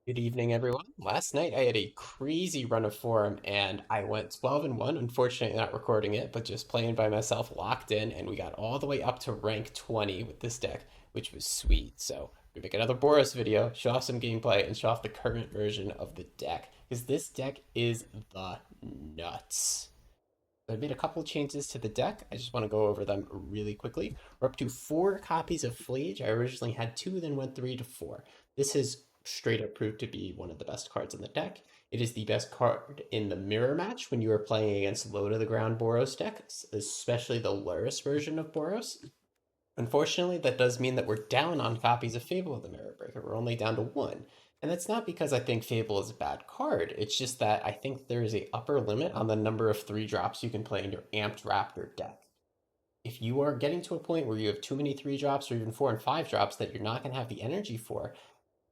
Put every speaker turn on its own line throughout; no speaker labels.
Good evening, everyone. Last night I had a crazy run of form and I went 12 and 1. Unfortunately, not recording it, but just playing by myself, locked in, and we got all the way up to rank 20 with this deck, which was sweet. So, we make another Boros video, show off some gameplay, and show off the current version of the deck. Because this deck is the nuts. So I made a couple changes to the deck. I just want to go over them really quickly. We're up to 4 copies of Flage. I originally had 2, then went 3 to 4. This has straight up proved to be one of the best cards in the deck. It is the best card in the mirror match when you are playing against low to the ground Boros decks, especially the Lurrus version of Boros. Unfortunately, that does mean that we're down on copies of Fable of the Mirror Breaker. We're only down to 1. And that's not because I think Fable is a bad card. It's just that I think there is a upper limit on the number of 3 drops you can play in your Amped Raptor deck. If you are getting to a point where you have too many 3 drops or even 4 and 5 drops that you're not going to have the energy for,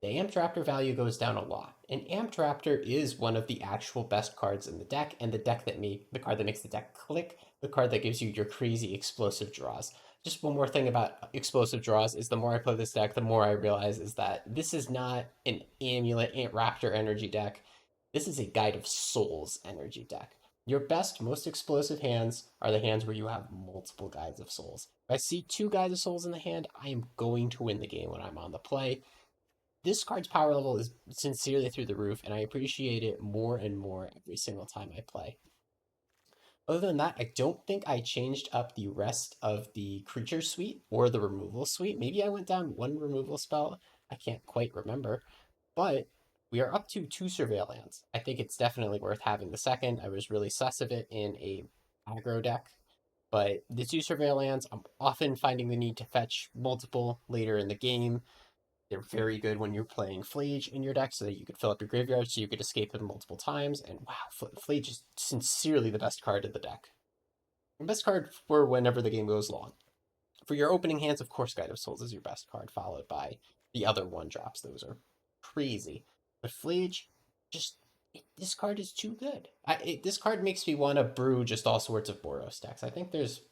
the Amped Raptor value goes down a lot. And Amped Raptor is one of the actual best cards in the deck, and the card that makes the deck click, the card that gives you your crazy explosive draws. Just one more thing about explosive draws is the more I play this deck, the more I realize is that this is not an Amulet Raptor energy deck. This is a Guide of Souls energy deck. Your best, most explosive hands are the hands where you have multiple Guides of Souls. If I see 2 Guides of Souls in the hand, I am going to win the game when I'm on the play. This card's power level is sincerely through the roof, and I appreciate it more and more every single time I play. Other than that, I don't think I changed up the rest of the creature suite or the removal suite. Maybe I went down 1 removal spell. I can't quite remember. But we are up to 2 Surveillance. I think it's definitely worth having the second. I was really sus of it in a aggro deck. But the 2 Surveillance, I'm often finding the need to fetch multiple later in the game. They're very good when you're playing Flage in your deck so that you could fill up your graveyard so you could escape them multiple times. And wow, Flage is sincerely the best card in the deck. The best card for whenever the game goes long. For your opening hands, of course, Guide of Souls is your best card, followed by the other 1 drops. Those are crazy. But Flage, just this card is too good. This card makes me want to brew just all sorts of Boros decks. I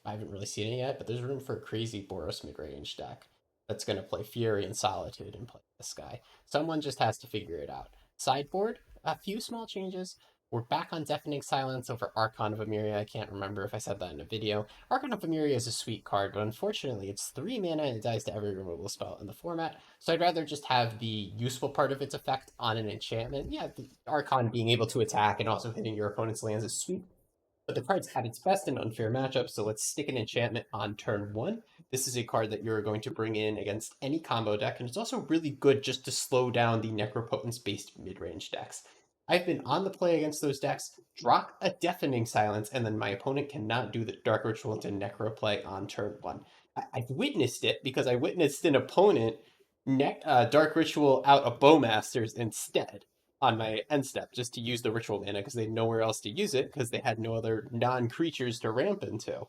haven't really seen it yet, but there's room for a crazy Boros mid-range deck that's going to play Fury and Solitude and play this guy. Someone just has to figure it out. Sideboard, a few small changes. We're back on Deafening Silence over Archon of Emeria. I can't remember if I said that in a video. Archon of Emeria is a sweet card, but unfortunately it's 3 mana and it dies to every removal spell in the format, so I'd rather just have the useful part of its effect on an enchantment. Yeah, the Archon being able to attack and also hitting your opponent's lands is sweet, but the card's at its best in unfair matchups, so let's stick an enchantment on turn 1. This is a card that you're going to bring in against any combo deck, and it's also really good just to slow down the Necropotence-based mid-range decks. I've been on the play against those decks, drop a Deafening Silence, and then my opponent cannot do the Dark Ritual into Necro play on turn 1. I've witnessed it because I witnessed an opponent Dark Ritual out a Bowmasters instead on my end step just to use the ritual mana because they had nowhere else to use it because they had no other non-creatures to ramp into.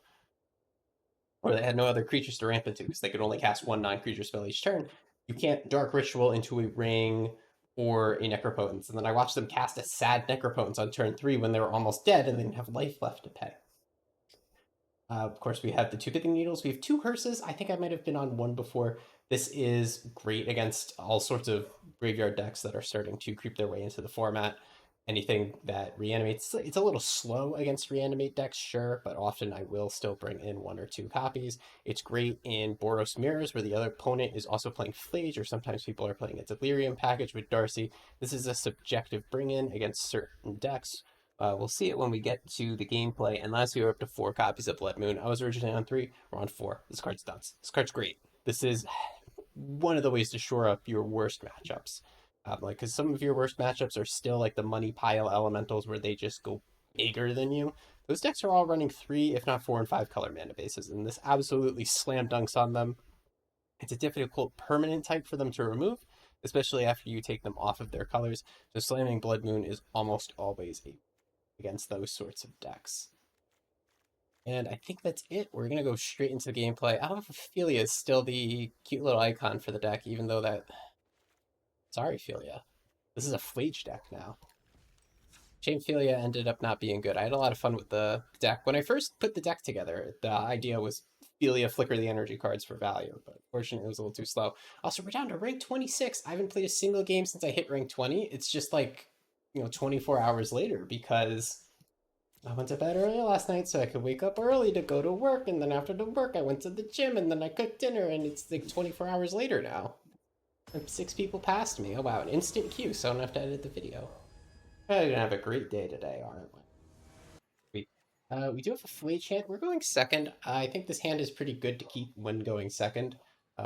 Or they had no other creatures to ramp into because they could only cast 1 non-creature spell each turn. You can't Dark Ritual into a Ring or a Necropotence. And then I watched them cast a sad Necropotence on turn 3 when they were almost dead and they didn't have life left to pay. Of course, we have the 2 Pithing Needles. We have 2 Hearses. I think I might have been on 1 before. This is great against all sorts of graveyard decks that are starting to creep their way into the format. Anything that reanimates, it's a little slow against reanimate decks, sure, but often I will still bring in 1 or 2 copies. It's great in Boros Mirrors, where the other opponent is also playing Flage, or sometimes people are playing a Delirium package with Darcy. This is a subjective bring-in against certain decks. We'll see it when we get to the gameplay. And last we were up to 4 copies of Blood Moon. I was originally on 3. We're on 4. This card's nuts. This card's great. This is one of the ways to shore up your worst matchups. Because some of your worst matchups are still like the money pile elementals where they just go bigger than you. Those decks are all running 3, if not 4 and 5 color mana bases, and this absolutely slam dunks on them. It's a difficult permanent type for them to remove, especially after you take them off of their colors. So slamming Blood Moon is almost always against those sorts of decks. And I think that's it. We're going to go straight into the gameplay. I don't know if Ophelia is still the cute little icon for the deck, even though that... Sorry, Ophelia. This is a Flage deck now. Ophelia ended up not being good. I had a lot of fun with the deck. When I first put the deck together, the idea was Belia flicker the energy cards for value, but fortunately it was a little too slow. Also, we're down to rank 26. I haven't played a single game since I hit rank 20. It's just like, 24 hours later because I went to bed early last night so I could wake up early to go to work, and then after the work I went to the gym, and then I cooked dinner, and it's like 24 hours later now. And 6 people passed me. Oh wow, an instant queue, so I don't have to edit the video. We're gonna have a great day today, aren't we? We do have a Flage hand. We're going second. I think this hand is pretty good to keep when going second.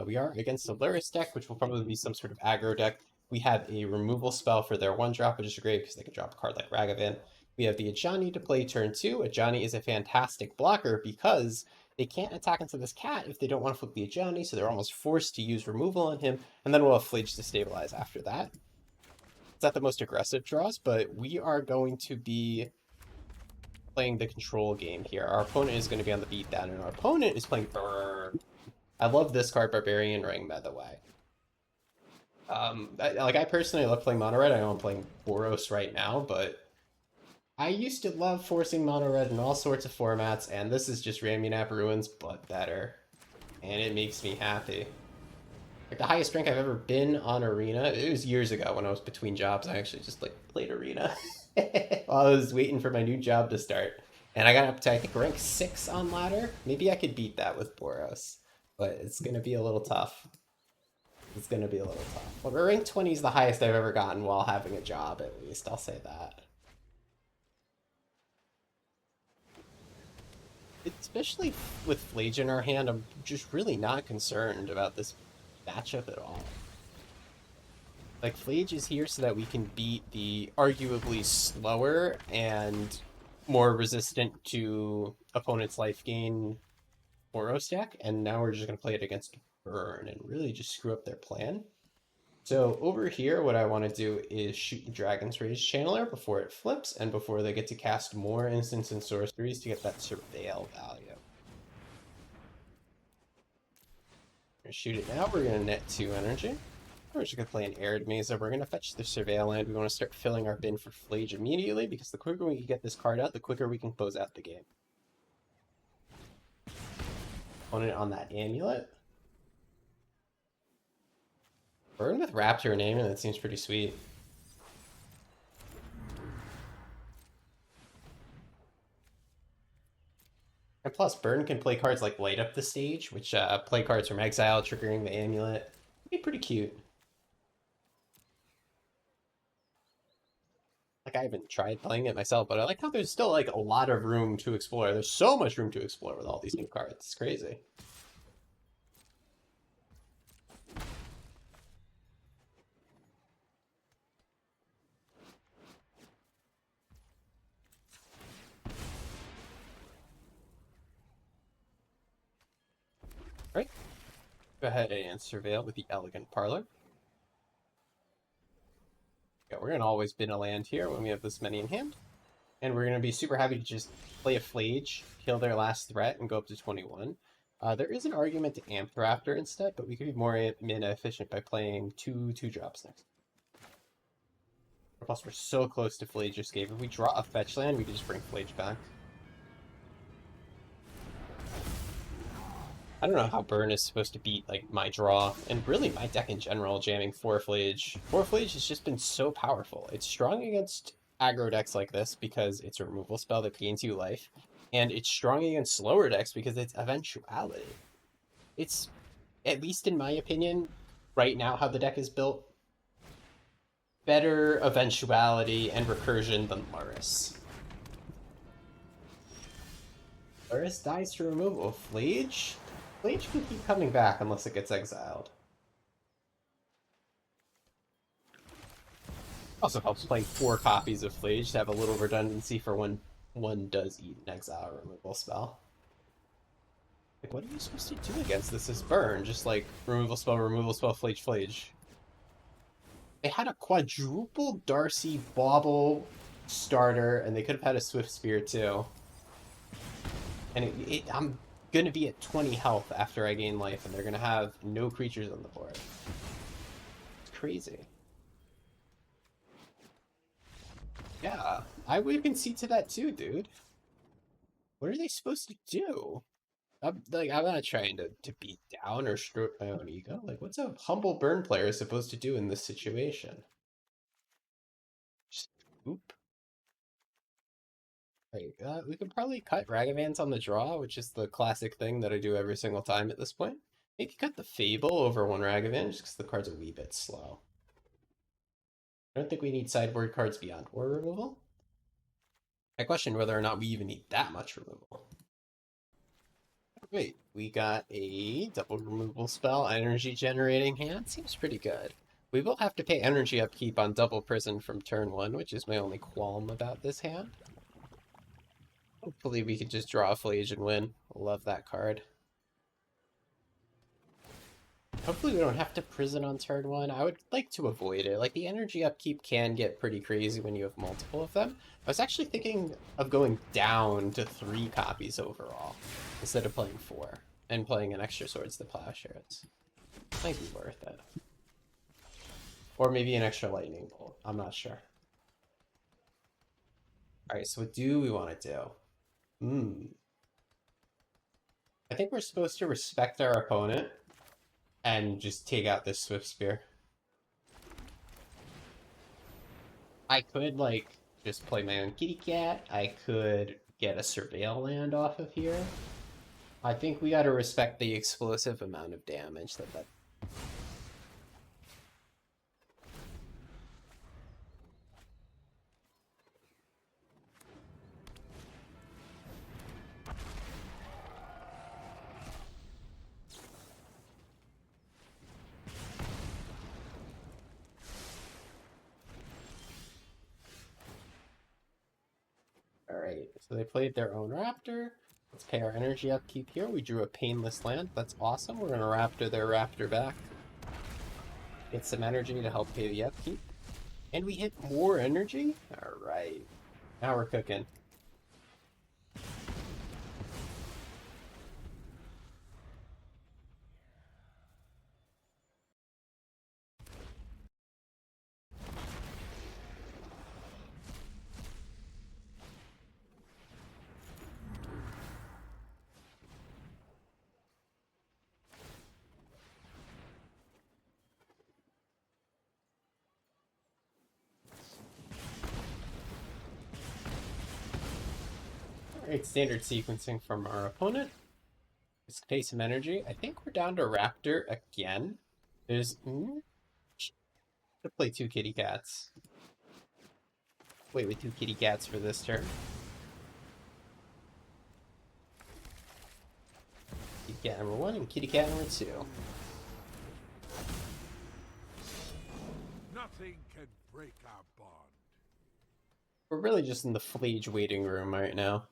We are against a Luris deck, which will probably be some sort of aggro deck. We have a removal spell for their 1-drop, which is great because they can drop a card like Ragavan. We have the Ajani to play turn 2. Ajani is a fantastic blocker because they can't attack into this cat if they don't want to flip the Ajani, so they're almost forced to use removal on him, and then we'll have Flage to stabilize after that. It's not the most aggressive draws, but we are going to be playing the control game here. Our opponent is going to be on the beatdown, and our opponent is playing Burn. I love this card, Barbarian Ring, by the way. I personally love playing Mono Red. I know I'm playing Boros right now, but I used to love forcing Mono Red in all sorts of formats, and this is just Ramunap Ruins, but better. And it makes me happy. Like, the highest rank I've ever been on Arena, it was years ago when I was between jobs. I actually just, played Arena while I was waiting for my new job to start. And I got up to, I think, rank 6 on ladder. Maybe I could beat that with Boros, but it's going to be a little tough. It's going to be a little tough. But rank 20 is the highest I've ever gotten while having a job, at least. I'll say that. Especially with Flage in our hand, I'm just really not concerned about this matchup at all. Like, Flage is here so that we can beat the arguably slower and more resistant to opponent's life gain Boros deck, and now we're just going to play it against Burn and really just screw up their plan. So over here, what I want to do is shoot the Dragon's Rage Channeler before it flips and before they get to cast more instants and sorceries to get that Surveil value. We're going to shoot it now. We're going to net 2 energy. We're just going to play an Arid Mesa. We're going to fetch the Surveil land. We want to start filling our bin for Flage immediately because the quicker we can get this card out, the quicker we can close out the game. Opponent on that Amulet. Burn with Raptor and Amulet, that seems pretty sweet. And plus, Burn can play cards like Light Up the Stage, which play cards from Exile, triggering the Amulet. It'd be pretty cute. Like, I haven't tried playing it myself, but I like how there's still, a lot of room to explore. There's so much room to explore with all these new cards. It's crazy. Right. Go ahead and Surveil with the Elegant Parlor. Yeah, we're going to always bin a land here when we have this many in hand. And we're going to be super happy to just play a Flage, kill their last threat, and go up to 21. There is an argument to Amp Raptor instead, but we could be more mana efficient by playing 2/2 drops next. Plus, we're so close to Flage Escape. If we draw a fetch land, we can just bring Flage back. I don't know how Burn is supposed to beat, my draw, and really my deck in general, jamming 4 Flage. 4 Flage has just been so powerful. It's strong against aggro decks like this because it's a removal spell that gains you life, and it's strong against slower decks because it's Eventuality. It's, at least in my opinion, right now how the deck is built, better Eventuality and Recursion than Luris. Luris dies to removal. Flage can keep coming back unless it gets exiled. Also helps playing 4 copies of Flage to have a little redundancy for when one does eat an exile removal spell. What are you supposed to do against this as Burn? Just removal spell, Flage, Flage. They had a quadruple Darcy Bauble starter, and they could have had a Swift Spear too. And I'm going to be at 20 health after I gain life, and they're going to have no creatures on the board. It's crazy. Yeah, I would concede to that too, dude. What are they supposed to do? I'm not trying to beat down or stroke my own ego. Like, what's a humble burn player supposed to do in this situation? Just oop. Right, we could probably cut Ragavans on the draw, which is the classic thing that I do every single time at this point. Maybe cut the Fable over one Ragavan, just because the card's a wee bit slow. I don't think we need sideboard cards beyond war removal. I question whether or not we even need that much removal. Wait, we got a double removal spell, energy generating hand. Seems pretty good. We will have to pay energy upkeep on double prison from turn 1, which is my only qualm about this hand. Hopefully we could just draw a Flage and win. Love that card. Hopefully we don't have to prison on turn 1. I would like to avoid it. Like, the energy upkeep can get pretty crazy when you have multiple of them. I was actually thinking of going down to 3 copies overall instead of playing 4 and playing an extra Swords to Plowshares. Might be worth it. Or maybe an extra Lightning Bolt. I'm not sure. Alright, so what do we want to do? I think we're supposed to respect our opponent and just take out this Swift Spear. I could, like, just play my own kitty cat. I could get a Surveil land off of here. I think we gotta respect the explosive amount of damage that. Alright, so they played their own Raptor. Let's pay our energy upkeep here. We drew a Painless land. That's awesome. We're gonna Raptor their Raptor back. Get some energy to help pay the upkeep. And we hit more energy? Alright. Now we're cooking. Alright, standard sequencing from our opponent. Let's pay some energy. I think we're down to Raptor again. There's... to play 2 kitty cats. Wait with 2 kitty cats for this turn. Kitty cat number 1 and kitty cat number 2.
Nothing can break our bond.
We're really just in the Flage waiting room right now.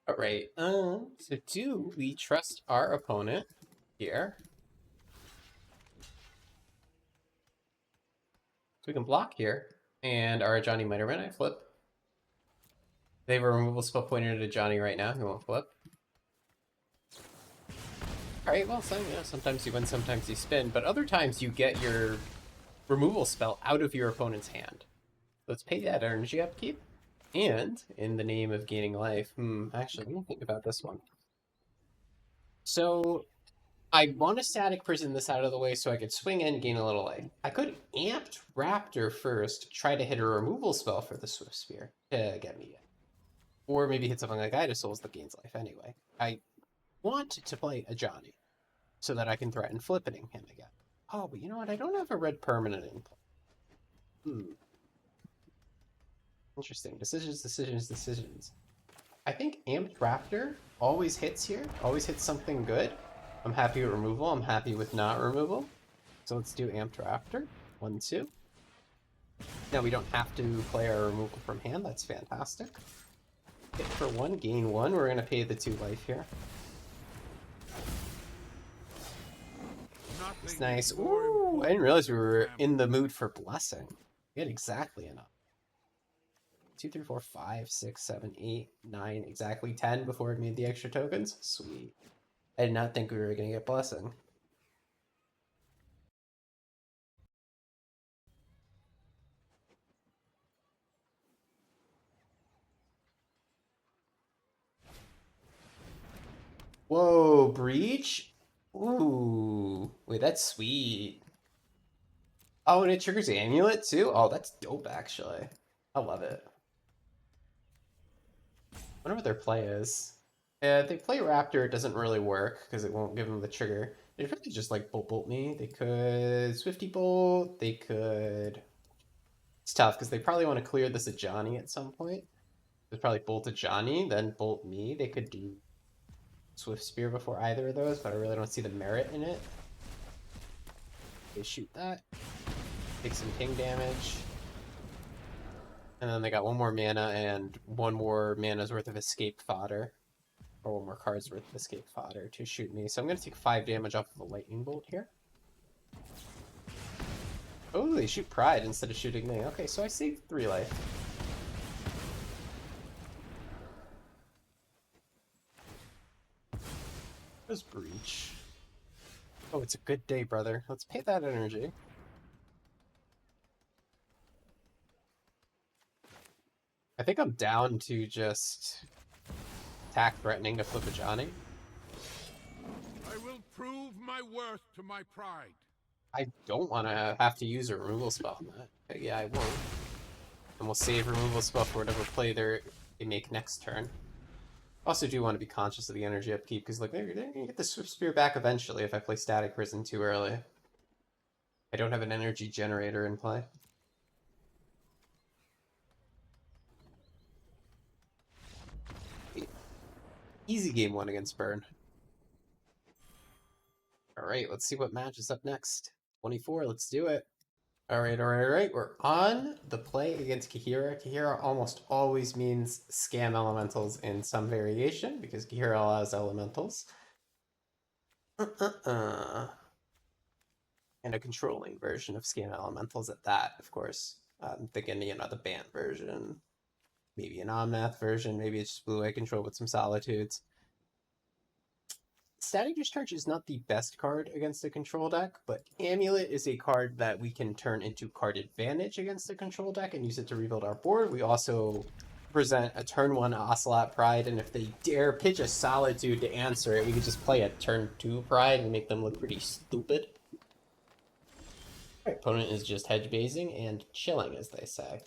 Alright, so do we trust our opponent here? So we can block here, and our Johnny might have run. Flip. They have a removal spell pointed at Johnny right now. He won't flip. Alright, well, so, you know, sometimes you win, sometimes you spin, but other times you get your removal spell out of your opponent's hand. Let's pay that energy upkeep. And, in the name of gaining life, actually, let me think about this one. So, I want to static prison this out of the way so I could swing in and gain a little life. I could amped Raptor first, try to hit a removal spell for the Swift Spear to get me in. Or maybe hit something like Ida Souls that gains life anyway. I want to play a Johnny so that I can threaten flipping him again. Oh, but you know what? I don't have a red permanent in play. Interesting. Decisions. I think Amped Raptor always hits here. Always hits something good. I'm happy with removal. I'm happy with not removal. So let's do Amped Raptor. 1, 2. Now we don't have to play our removal from hand. That's fantastic. Hit for 1, gain 1. We're going to pay the 2 life here. It's nice. Ooh, Ooh, I didn't realize we were in the mood for blessing. We had exactly enough. 2, 3, 4, 5, 6, 7, 8, 9, exactly 10 before it made the extra tokens. Sweet. I did not think we were gonna get blessing. Whoa, breach? Ooh, wait, that's sweet. Oh, and it triggers amulet too? Oh, that's dope, actually. I love it. I wonder what their play is. Yeah, if they play Raptor, it doesn't really work because it won't give them the trigger. They could probably just like bolt me. They could Swifty Bolt. They could. It's tough because they probably want to clear this Ajani at some point. They probably bolt Ajani, then bolt me. They could do Swift Spear before either of those, but I really don't see the merit in it. They shoot that. Take some ping damage. And then they got one more mana and one more mana's worth of escape fodder. Or one more card's worth of escape fodder to shoot me. So I'm going to take 5 damage off of a lightning bolt here. Oh, they shoot Pride instead of shooting me. Okay, so I saved 3 life. There's Breach. Oh, it's a good day, brother. Let's pay that energy. I think I'm down to just attack threatening to flip a Johnny.
I will prove my worth to my pride.
I don't want to have to use a removal spell on that. But yeah, I won't. And we'll save removal spell for whatever play they make next turn. Also do want to be conscious of the energy upkeep, because like maybe they're gonna get the Swift Spear back eventually if I play Static Prison too early. I don't have an energy generator in play. Easy game 1 against Burn. Alright, let's see what match is up next. 24, let's do it. Alright. We're on the play against Kahira. Kahira almost always means scam elementals in some variation, because Kahira allows elementals. And a controlling version of scam elementals at that, of course. I'm thinking, the banned version. Maybe an Omnath version, maybe it's just blue-eye control with some solitudes. Static Discharge is not the best card against a control deck, but Amulet is a card that we can turn into card advantage against a control deck and use it to rebuild our board. We also present a turn 1 Ocelot Pride, and if they dare pitch a Solitude to answer it, we can just play a turn 2 Pride and make them look pretty stupid. Our opponent is just hedge basing and chilling, as they say.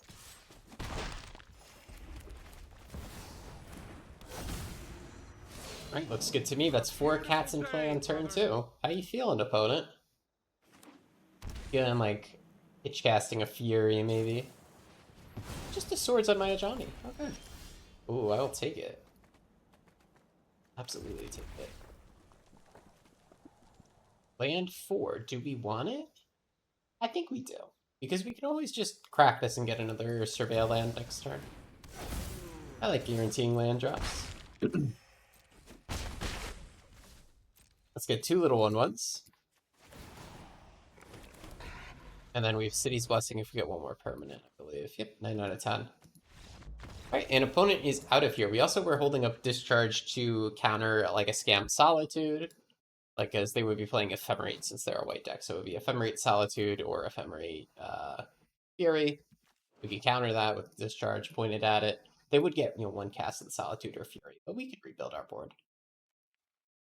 Alright, looks good to me. That's 4 cats in play on turn 2. How you feeling, opponent? Feeling like itch casting a Fury, maybe? Just the swords on my Ajani. Okay. Ooh, I'll take it. Absolutely take it. Land 4. Do we want it? I think we do. Because we can always just crack this and get another Surveil land next turn. I like guaranteeing land drops. Let's get 2 little 1/1s. And then we have City's Blessing if we get 1 more permanent, I believe. Yep, 9 out of 10. Alright, an opponent is out of here. We also were holding up Discharge to counter like a Scam Solitude. Like, as they would be playing Ephemerate since they're a white deck. So it would be Ephemerate Solitude or Ephemerate Fury. We could counter that with Discharge pointed at it. They would get, 1 cast of the Solitude or Fury, but we could rebuild our board.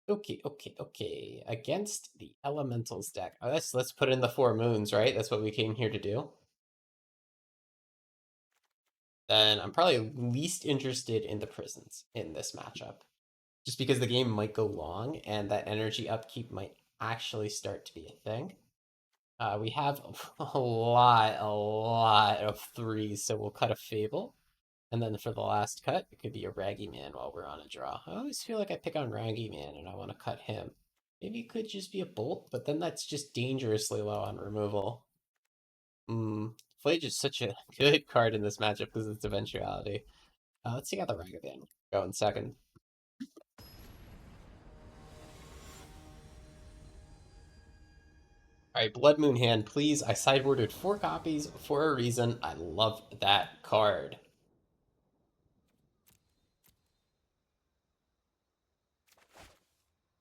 Okay. Against the Elementals deck. Oh, let's put in the 4 moons, right? That's what we came here to do. Then I'm probably least interested in the prisons in this matchup. Just because the game might go long and that energy upkeep might actually start to be a thing. We have a lot of 3s, so we'll cut a Fable. And then for the last cut, it could be a Raggy Man while we're on a draw. I always feel like I pick on Raggy Man and I want to cut him. Maybe it could just be a Bolt, but then that's just dangerously low on removal. Flage is such a good card in this matchup because of its eventuality. Let's see how the Raggy Man go in second. Alright, Blood Moon Hand, please. I sideboarded 4 copies for a reason. I love that card.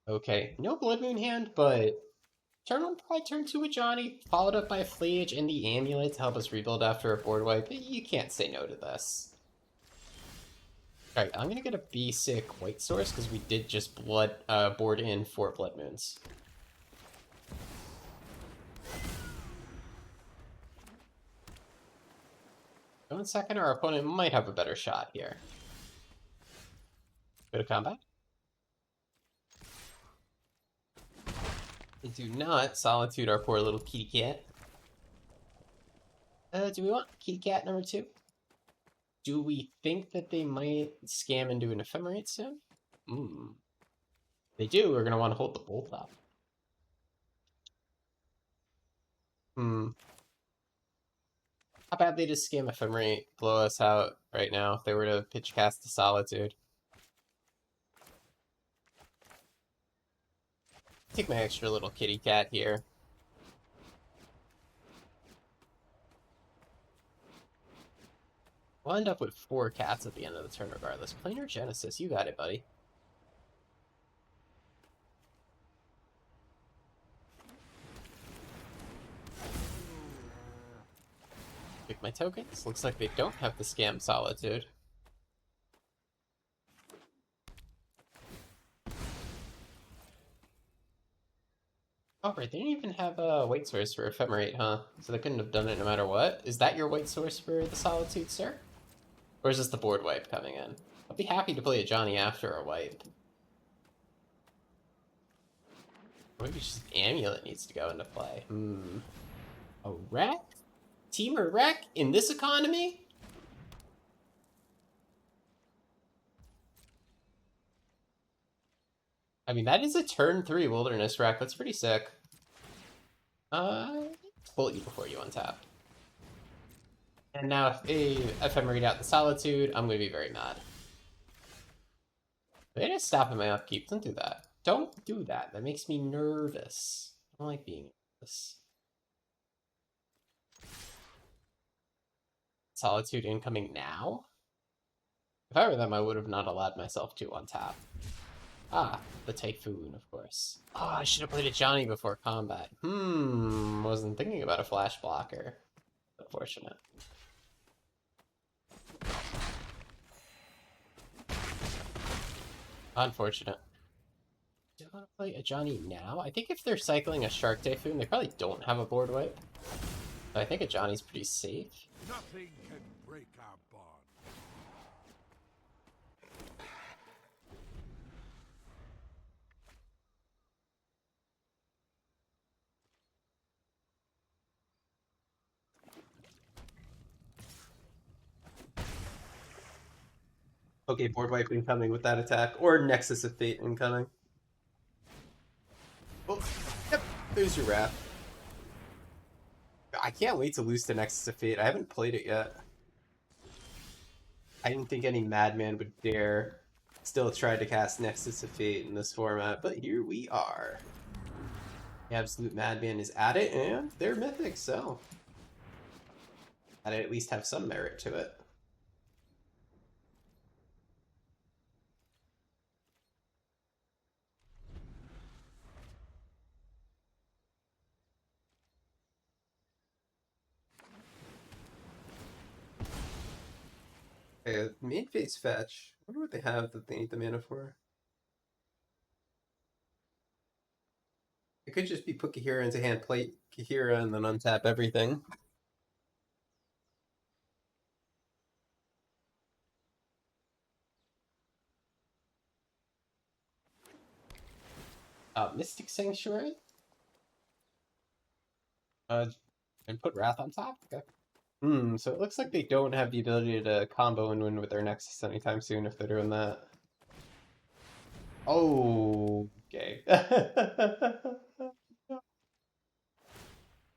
Okay, no Blood Moon Hand, but turn 1, probably turn 2 with Johnny, followed up by a Fleage and the Amulet to help us rebuild after a board wipe. You can't say no to this. Alright, I'm gonna get a basic white source because we did just board in 4 Blood Moons. One second, our opponent might have a better shot here. Go to combat. Do not solitude our poor little kitty cat. Do we want kitty cat number 2? Do we think that they might scam and do an ephemerate soon? They do, we're going to want to hold the bolt up. How about they just scam ephemerate, blow us out right now if they were to pitch cast to solitude? Take my extra little kitty cat here. We'll end up with 4 cats at the end of the turn regardless. Planar Genesis, you got it, buddy. Pick my tokens. Looks like they don't have the scam solitude. Oh, right, they didn't even have a white source for ephemerate, huh? So they couldn't have done it no matter what? Is that your white source for the solitude, sir? Or is this the board wipe coming in? I'll be happy to play a Johnny after a wipe. Maybe just Amulet needs to go into play. A wreck? Teamer wreck in this economy? I mean, that is a turn 3 wilderness wreck. That's pretty sick. Pull you before you untap. And now if they ephemerate out the solitude, I'm going to be very mad. They just stop at my upkeep. Don't do that. Don't do that. That makes me nervous. I don't like being nervous. Solitude incoming now? If I were them, I would have not allowed myself to untap. Ah, the Typhoon, of course. Oh, I should have played a Johnny before combat. Wasn't thinking about a flash blocker. Unfortunate. Unfortunate. Do I want to play a Johnny now? I think if they're cycling a Shark Typhoon, they probably don't have a board wipe. But I think a Johnny's pretty safe.
Nothing can break our bond.
Okay, board wipe incoming with that attack, or Nexus of Fate incoming. Oh, yep, there's your wrath. I can't wait to lose to Nexus of Fate. I haven't played it yet. I didn't think any madman would dare still try to cast Nexus of Fate in this format, but here we are. The absolute madman is at it, and they're mythic, so I'd at least have some merit to it. Okay, main phase fetch. I wonder what they have that they need the mana for. It could just be put Kahira into hand, play Kahira, and then untap everything. Mystic Sanctuary? And put Wrath on top? Okay. So it looks like they don't have the ability to combo and win with their Nexus anytime soon if they're doing that. Oh, okay.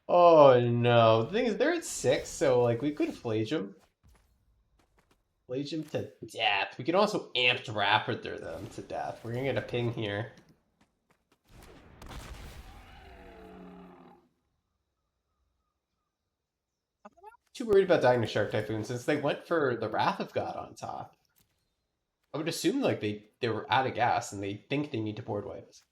Oh no. The thing is, they're at 6, so like we could Flage them. Flage them to death. We can also Amped Raptor them to death. We're gonna get a ping here. Too worried about dying to Shark Typhoon since they went for the Wrath of God on top. I would assume like they were out of gas and they think they need to board wipe us.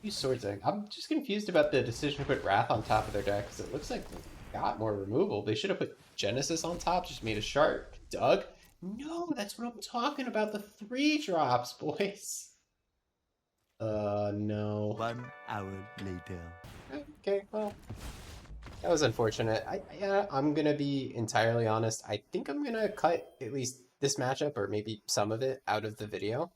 Use Sword Zing. I'm just confused about the decision to put Wrath on top of their deck because it looks like they got more removal. They should have put Genesis on top, just made a shark. Doug? No, that's what I'm talking about. The 3-drops, boys. No.
1 hour later.
Okay, well, that was unfortunate. Yeah, I'm gonna be entirely honest. I think I'm gonna cut at least this matchup or maybe some of it out of the video.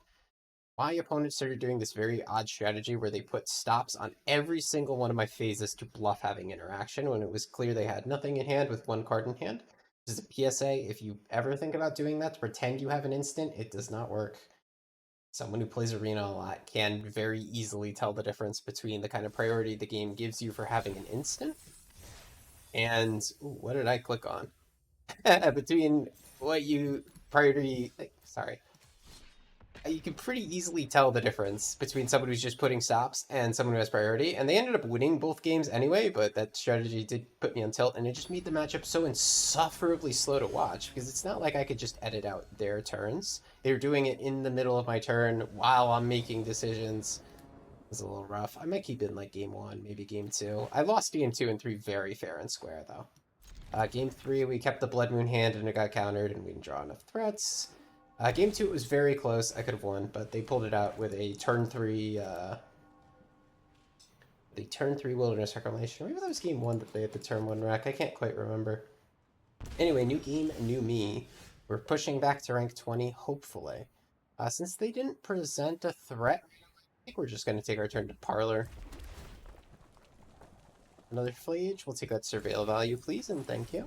My opponent started doing this very odd strategy where they put stops on every single one of my phases to bluff having interaction when it was clear they had nothing in hand with 1 card in hand. Just a PSA, if you ever think about doing that to pretend you have an instant, it does not work. Someone who plays Arena a lot can very easily tell the difference between the kind of priority the game gives you for having an instant and what did I click on? Between what you priority, sorry. You can pretty easily tell the difference between someone who's just putting stops and someone who has priority. And they ended up winning both games anyway, but that strategy did put me on tilt, and it just made the matchup so insufferably slow to watch because it's not like I could just edit out their turns. They were doing it in the middle of my turn while I'm making decisions. It was a little rough. I might keep it in like game 1, maybe game 2. I lost game 2 and 3 very fair and square though. Game 3, we kept the Blood Moon hand and it got countered and we didn't draw enough threats. Game 2, it was very close. I could have won, but they pulled it out with a turn 3, the turn 3 Wilderness Reclamation. Maybe that was game 1 that they had the turn 1 rack. I can't quite remember. Anyway, new game, new me. We're pushing back to rank 20, hopefully. Since they didn't present a threat, I think we're just going to take our turn to Parlor. Another Flage. We'll take that Surveil value, please, and thank you.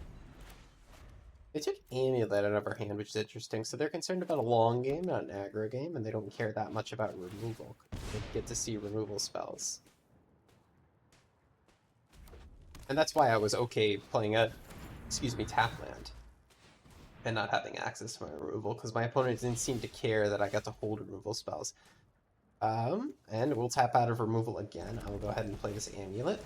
They took Amulet out of our hand, which is interesting. So they're concerned about a long game, not an aggro game, and they don't care that much about removal. They get to see removal spells. And that's why I was okay playing a, Tapland. And not having access to my removal, because my opponent didn't seem to care that I got to hold removal spells. And we'll tap out of removal again. I will go ahead and play this Amulet.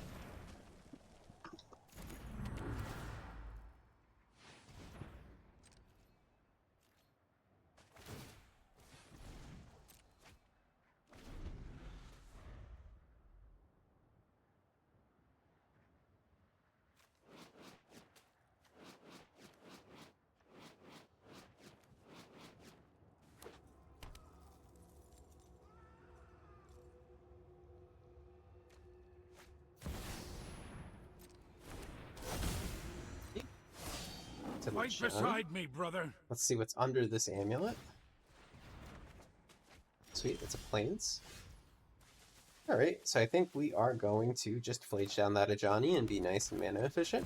Fight beside me, brother.
Let's see what's under this amulet. Sweet, it's a plains. Alright, so I think we are going to just flage down that Ajani and be nice and mana efficient.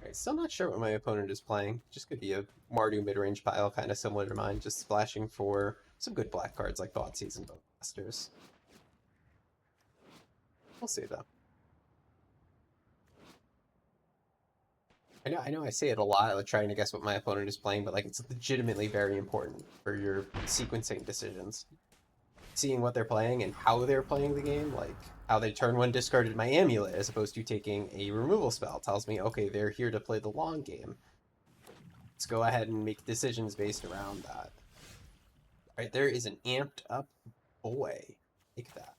Alright, still not sure what my opponent is playing. Just could be a Mardu mid-range pile, kind of similar to mine, just splashing for some good black cards like Thoughtseize and Bowmasters. We'll see though. I know I say it a lot, like trying to guess what my opponent is playing, but like it's legitimately very important for your sequencing decisions. Seeing what they're playing and how they're playing the game, like how they turn 1 discarded my amulet as opposed to taking a removal spell, tells me, okay, they're here to play the long game. Let's go ahead and make decisions based around that. Alright, there is an amped up boy. Take that.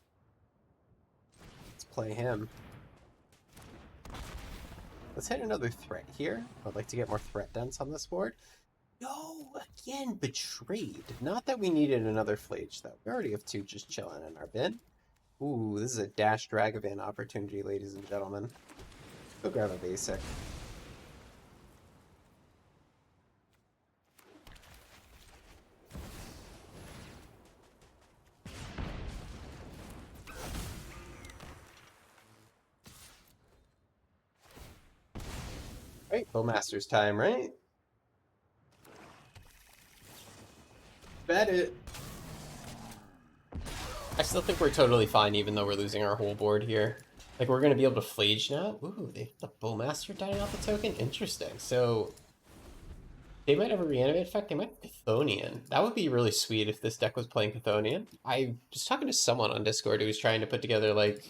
Play him. Let's hit another threat here. I'd like to get more threat dense on this board. No, again, betrayed. Not that we needed another Flage, though. We already have 2 just chilling in our bin. Ooh, this is a Dash Dragavan opportunity, ladies and gentlemen. Go grab a basic. Right, Bowmaster's time, right? Bet it. I still think we're totally fine, even though we're losing our whole board here. Like, we're going to be able to Flage now. Ooh, the Bowmaster dying off the token? Interesting. So, They might have a reanimate effect. They might have Chthonian. That would be really sweet if this deck was playing Chthonian. I was talking to someone on Discord who was trying to put together like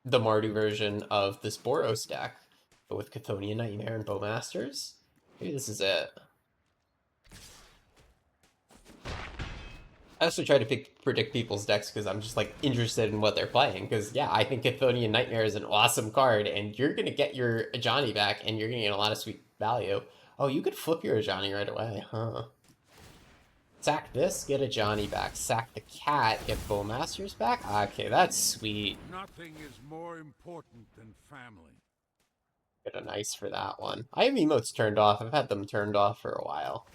the Mardu version of this Boros deck, but with Chthonian Nightmare and Bowmasters. Maybe this is it. I also try to predict people's decks because I'm just like interested in what they're playing. Because yeah, I think Chthonian Nightmare is an awesome card, and you're gonna get your Ajani back, and you're gonna get a lot of sweet value. Oh, you could flip your Ajani right away, huh? Sack this, get Ajani back. Sack the cat, get Bowmasters back. Okay, that's sweet.
Nothing is more important than family.
Get a nice for that one. I have emotes turned off. I've had them turned off for a while.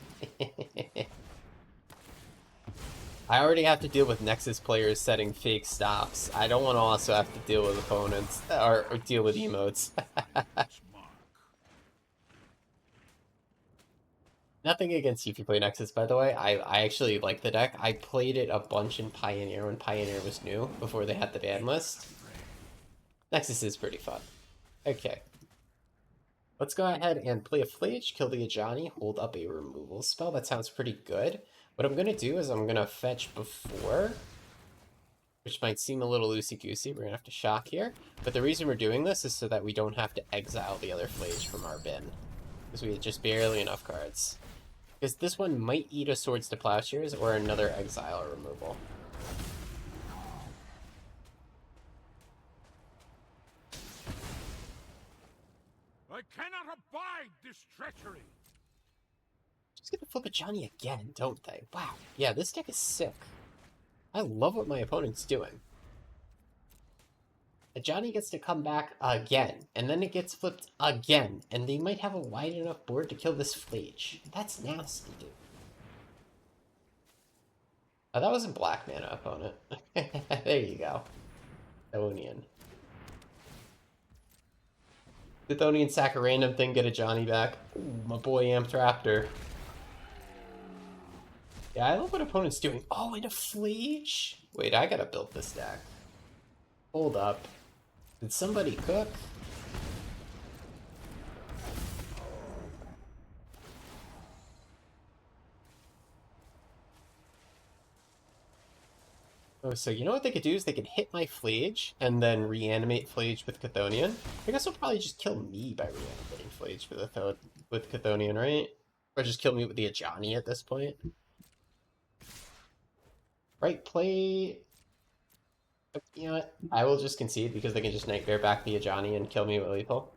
I already have to deal with Nexus players setting fake stops. I don't want to also have to deal with opponents, or deal with emotes. Nothing against you if you play Nexus, by the way. I actually like the deck. I played it a bunch in Pioneer when Pioneer was new, before they had the ban list. Nexus is pretty fun. Okay. Let's go ahead and play a Flage, kill the Ajani, hold up a removal spell. That sounds pretty good. What I'm going to do is I'm going to fetch before, which might seem a little loosey-goosey. We're going to have to shock here. But the reason we're doing this is so that we don't have to exile the other Flage from our bin, because we had just barely enough cards. Because this one might eat a Swords to Plowshares or another exile or removal.
I cannot abide this treachery.
Just gonna flip a Johnny again, don't they? Wow. Yeah, this deck is sick. I love what my opponent's doing. A Johnny gets to come back again, and then it gets flipped again, and they might have a wide enough board to kill this Flage. That's nasty, dude. Oh, that wasn't black mana opponent. There you go. Chthonian. Chthonian sack a random thing, get a Johnny back. Ooh, my boy Amped Raptor. Yeah, I love what opponent's doing. Oh, and a Flage? Wait, I gotta build this deck. Hold up. Did somebody cook? Oh, so you know what they could do is they could hit my Flage and then reanimate Flage with Chthonian. I guess they'll probably just kill me by reanimating Flage with Chthonian, right? Or just kill me with the Ajani at this point. Right play. You know what? I will just concede because they can just Nightmare back the Ajani and kill me with lethal.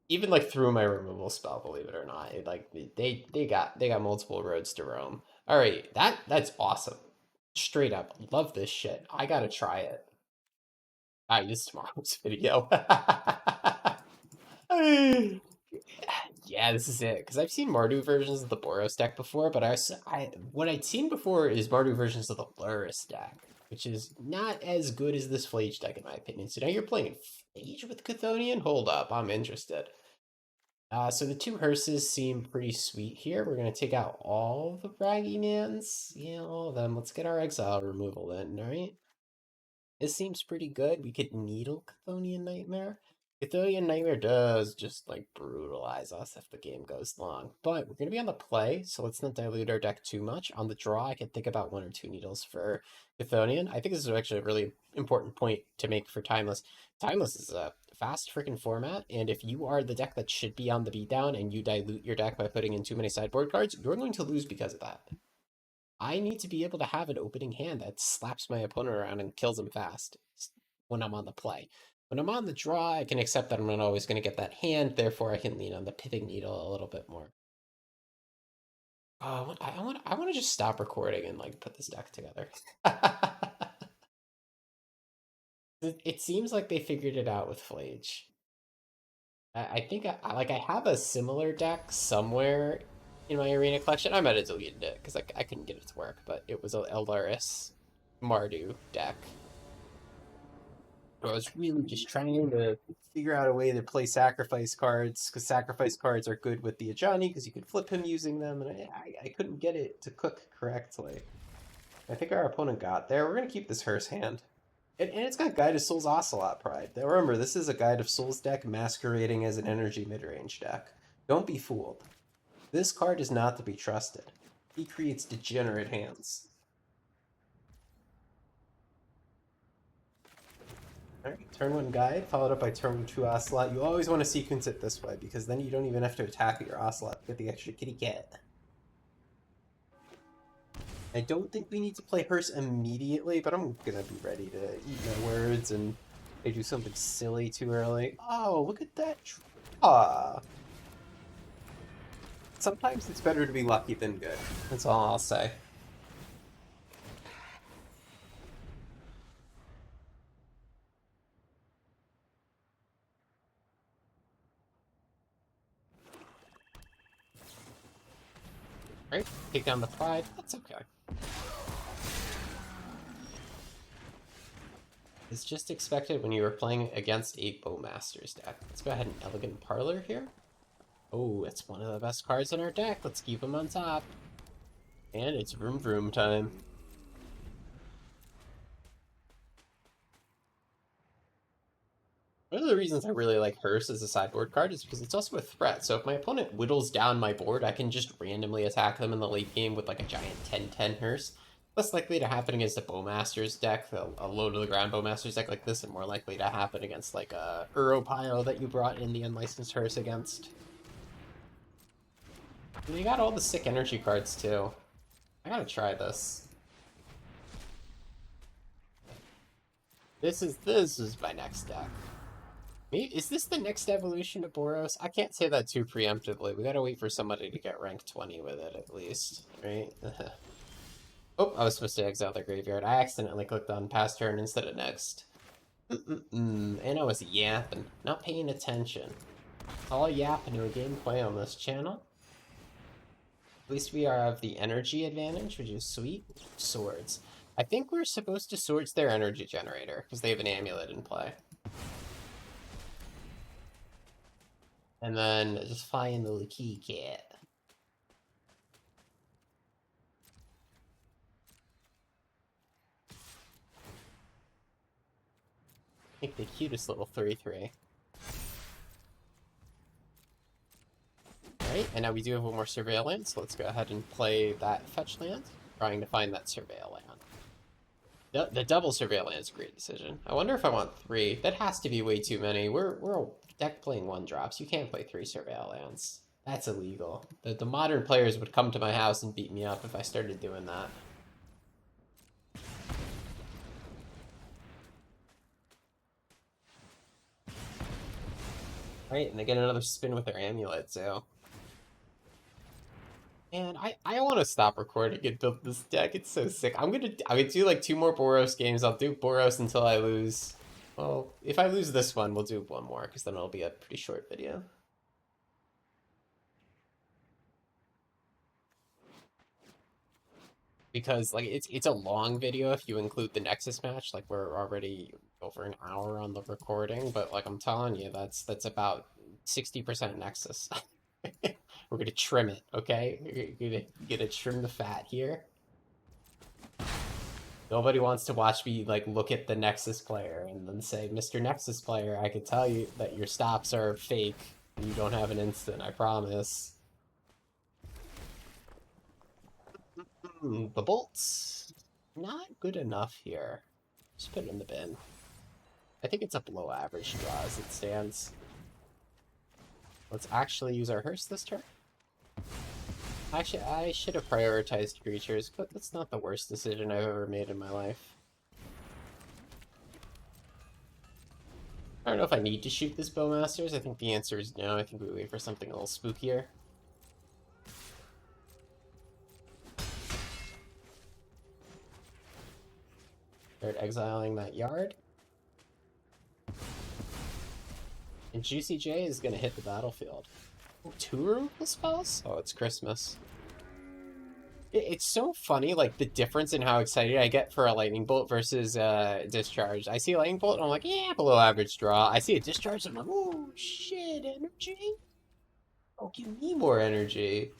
Even like through my removal spell, believe it or not, they got multiple roads to roam. All right, that's awesome. Straight up, love this shit. I gotta try it. I use tomorrow's video. Yeah, this is it. Because I've seen Mardu versions of the Boros deck before, but what I'd seen before is Mardu versions of the Luris deck, which is not as good as this Flage deck, in my opinion. So now you're playing Flage with Chthonian? Hold up, I'm interested. So the two hearses seem pretty sweet here. We're going to take out all the Braggy Mans. Yeah, all of them. Let's get our exile removal then, alright? This seems pretty good. We could needle Chthonian Nightmare. Chthonian Nightmare does just, like, brutalize us if the game goes long. But we're going to be on the play, so let's not dilute our deck too much. On the draw, I could think about 1 or 2 needles for Chthonian. I think this is actually a really important point to make for Timeless. Timeless is a fast freaking format, and if you are the deck that should be on the beatdown and you dilute your deck by putting in too many sideboard cards, you're going to lose because of that. I need to be able to have an opening hand that slaps my opponent around and kills him fast when I'm on the play. When I'm on the draw, I can accept that I'm not always going to get that hand, therefore I can lean on the pithing needle a little bit more. I want to just stop recording and like put this deck together. It seems like they figured it out with Flage. I think I have a similar deck somewhere in my arena collection. I might have deleted it because I couldn't get it to work, but it was an Eldaris Mardu deck. I was really just trying to figure out a way to play sacrifice cards, because sacrifice cards are good with the Ajani, because you can flip him using them, and I couldn't get it to cook correctly. I think our opponent got there. We're going to keep this Hearse hand. And it's got Guide of Souls Ocelot Pride. Now remember, this is a Guide of Souls deck masquerading as an energy mid-range deck. Don't be fooled. This card is not to be trusted. He creates degenerate hands. Alright, turn 1 Guide, followed up by turn 2 Ocelot. You always want to sequence it this way, because then you don't even have to attack with your Ocelot to get the extra kitty cat. I don't think we need to play Hearse immediately, but I'm gonna be ready to eat my words and they do something silly too early. Oh, look at that draw! Sometimes it's better to be lucky than good. That's all I'll say. Right? Take down the Pride. That's okay. It's just expected when you are playing against a Bowmaster's deck. Let's go ahead and Elegant Parlor here. Oh, it's one of the best cards in our deck. Let's keep him on top. And it's Vroom Vroom time. One of the reasons I really like Hearse as a sideboard card is because it's also a threat. So if my opponent whittles down my board, I can just randomly attack them in the late game with like a giant 10-10 Hearse. Less likely to happen against a Bowmaster's deck, a low-to-the-ground Bowmaster's deck like this, and more likely to happen against like a Uropile that you brought in the Unlicensed Hearse against. And you got all the sick energy cards too. I gotta try this. This is my next deck. Is this the next evolution of Boros? I can't say that too preemptively. We gotta wait for somebody to get rank 20 with it at least, right? Oh, I was supposed to exile their graveyard. I accidentally clicked on past turn instead of next. And I was yapping, not paying attention. All yapping to a gameplay on this channel. At least we have the energy advantage, which is sweet. Swords. I think we're supposed to swords their energy generator, because they have an amulet in play. And then just fly in the key cat. Make the cutest little 3/3. Alright, and now we do have one more surveillance, so let's go ahead and play that fetch land, trying to find that surveil land. The double surveillance is a great decision. I wonder if I want 3. That has to be way too many. We're a deck playing 1-drops. You can't play 3 surveil lands. That's illegal. The modern players would come to my house and beat me up if I started doing that. Right, and they get another spin with their amulet, too. And I want to stop recording and build this deck. It's so sick. I'm gonna do like 2 more Boros games. I'll do Boros until I lose. Well, if I lose this one, we'll do 1 more, because then it'll be a pretty short video. Because like it's a long video if you include the Nexus match. Like we're already over an hour on the recording, but like I'm telling you, that's about 60% Nexus. We're gonna trim it, okay? We're gonna trim the fat here. Nobody wants to watch me like look at the Nexus player and then say, Mr. Nexus player, I could tell you that your stops are fake and you don't have an instant, I promise. The bolts, not good enough here. Just put it in the bin. I think it's a below average draw as it stands. Let's actually use our Hearse this turn. Actually, I should have prioritized creatures, but that's not the worst decision I've ever made in my life. I don't know if I need to shoot this Bowmasters. I think the answer is no. I think we wait for something a little spookier. Start exiling that yard. And Juicy J is going to hit the battlefield. Oh, 2 removal spells? Oh, it's Christmas. It's so funny, like, the difference in how excited I get for a Lightning Bolt versus Discharge. I see a Lightning Bolt, and I'm like, yeah, below average draw. I see a Discharge, and I'm like, oh, shit, energy? Oh, give me more energy.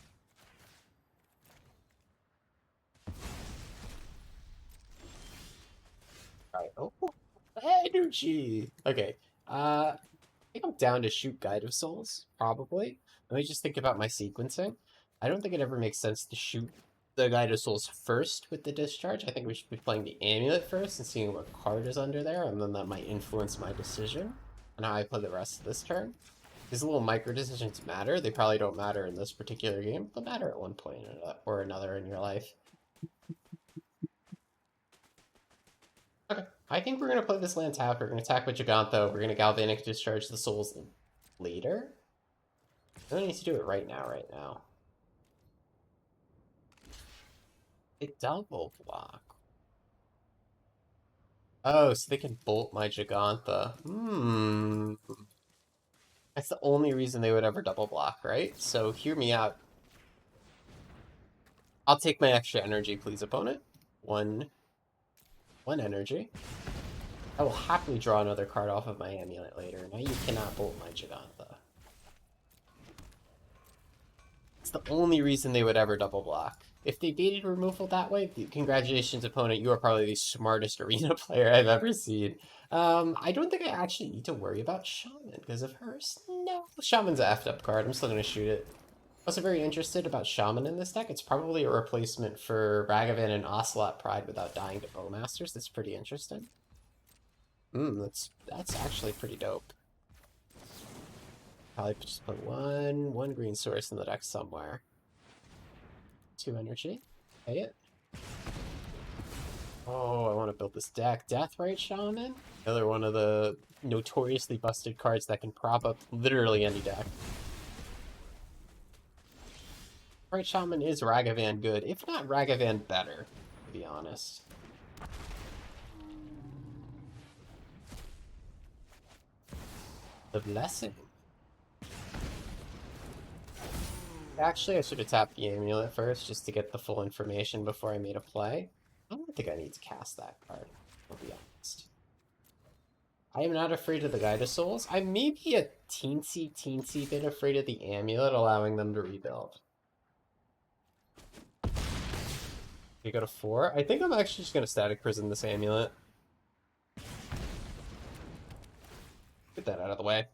Alright, oh, energy! Okay, I think I'm down to shoot Guide of Souls, probably. Let me just think about my sequencing. I don't think it ever makes sense to shoot the Guide of Souls first with the discharge. I think we should be playing the amulet first and seeing what card is under there, and then that might influence my decision on how I play the rest of this turn. These little micro decisions matter. They probably don't matter in this particular game, but matter at one point or another in your life. Okay, I think we're gonna play this land tap. We're gonna attack with Gigantho. We're gonna Galvanic Discharge the souls later. I don't need to do it right now. A double block. Oh, so they can bolt my Gigantha. That's the only reason they would ever double block, right? So hear me out. I'll take my extra energy, please, opponent. One energy. I will happily draw another card off of my amulet later. Now you cannot bolt my Gigantha. It's the only reason they would ever double block. If they baited removal that way, congratulations, opponent. You are probably the smartest arena player I've ever seen. I don't think I actually need to worry about Shaman because of hers. No, Shaman's an effed up card. I'm still going to shoot it. Also very interested about Shaman in this deck. It's probably a replacement for Ragavan and Ocelot Pride without dying to Bowmasters. That's pretty interesting. That's actually pretty dope. Probably just put one green source in the deck somewhere. 2 energy. Pay it. Oh, I want to build this deck. Deathrite Shaman. Another one of the notoriously busted cards that can prop up literally any deck. Deathrite Shaman is Ragavan good, if not Ragavan better, to be honest. The Blessing. Actually, I should have tapped the amulet first just to get the full information before I made a play. I don't think I need to cast that card, I'll be honest. I am not afraid of the Guide of Souls. I may be a teensy bit afraid of the amulet, allowing them to rebuild. You go to 4. I think I'm actually just going to Static Prison this amulet. Get that out of the way.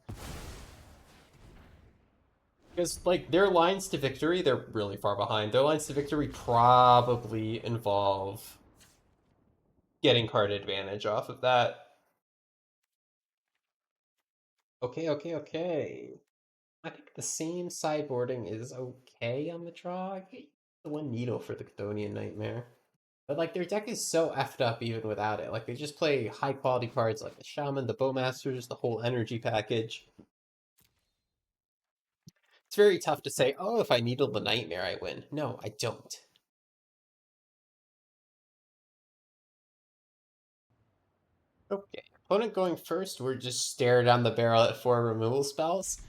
Because, like, their lines to victory, they're really far behind. Their lines to victory probably involve getting card advantage off of that. Okay. I think the same sideboarding is okay on the draw. I get the 1 needle for the Chthonian Nightmare. But, like, their deck is so effed up even without it. Like, they just play high-quality cards like the Shaman, the Bowmasters, the whole energy package. It's very tough to say, oh, if I needle the Nightmare, I win. No, I don't. Okay, opponent going first, we're just stare down the barrel at 4 removal spells.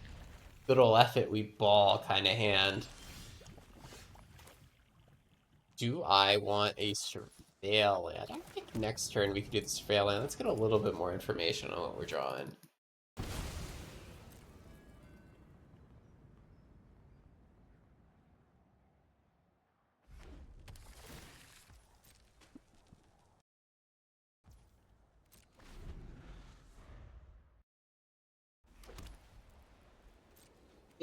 Good ol' F it, we ball kind of hand. Do I want a Surveil Land? I think next turn we could do the Surveil Land. Let's get a little bit more information on what we're drawing.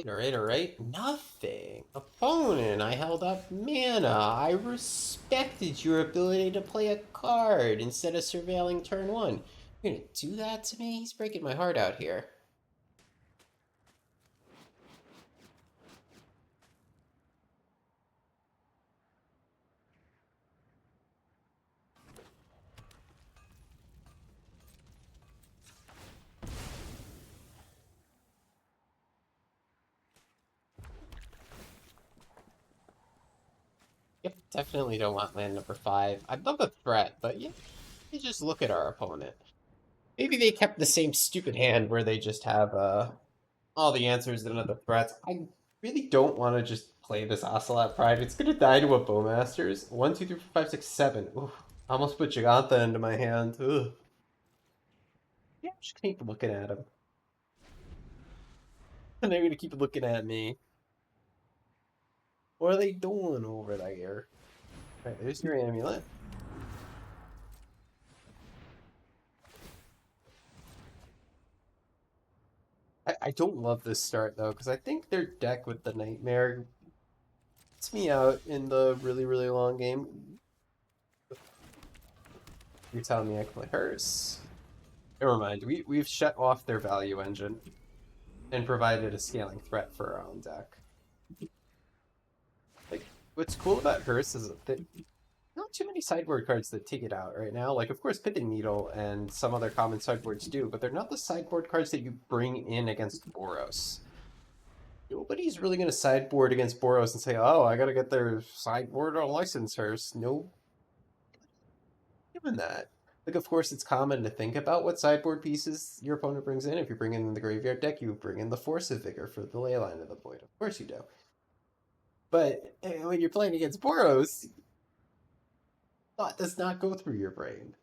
Alright. Nothing. Opponent, I held up mana. I respected your ability to play a card instead of surveilling turn 1. You're gonna do that to me? He's breaking my heart out here. Yep, definitely don't want land number 5. I'd love a threat, but yeah, you just look at our opponent. Maybe they kept the same stupid hand where they just have all the answers and other threats. I really don't want to just play this Ocelot Pride. It's gonna die to a Bowmasters. 1, 2, 3, 4, 5, 6, 7. Ooh, almost put Gigantha into my hand. Ugh. Yeah, I'm just gonna keep looking at him. And they're gonna keep looking at me. What are they doing over there? Alright, there's your amulet. I don't love this start though, because I think their deck with the Nightmare It's me out in the really, really long game. You're telling me I can play hers? Never mind. We've shut off their value engine and provided a scaling threat for our own deck. Like, what's cool about hers is that not too many sideboard cards that take it out right now. Like, of course, Pithing Needle and some other common sideboards do, but they're not the sideboard cards that you bring in against Boros. Nobody's really going to sideboard against Boros and say, oh, I got to get their sideboard on licensors. No, given that. Like, of course, it's common to think about what sideboard pieces your opponent brings in. If you bring in the Graveyard deck, you bring in the Force of Vigor for the Leyline of the Void. Of course you do. But when you're playing against Boros, thought does not go through your brain.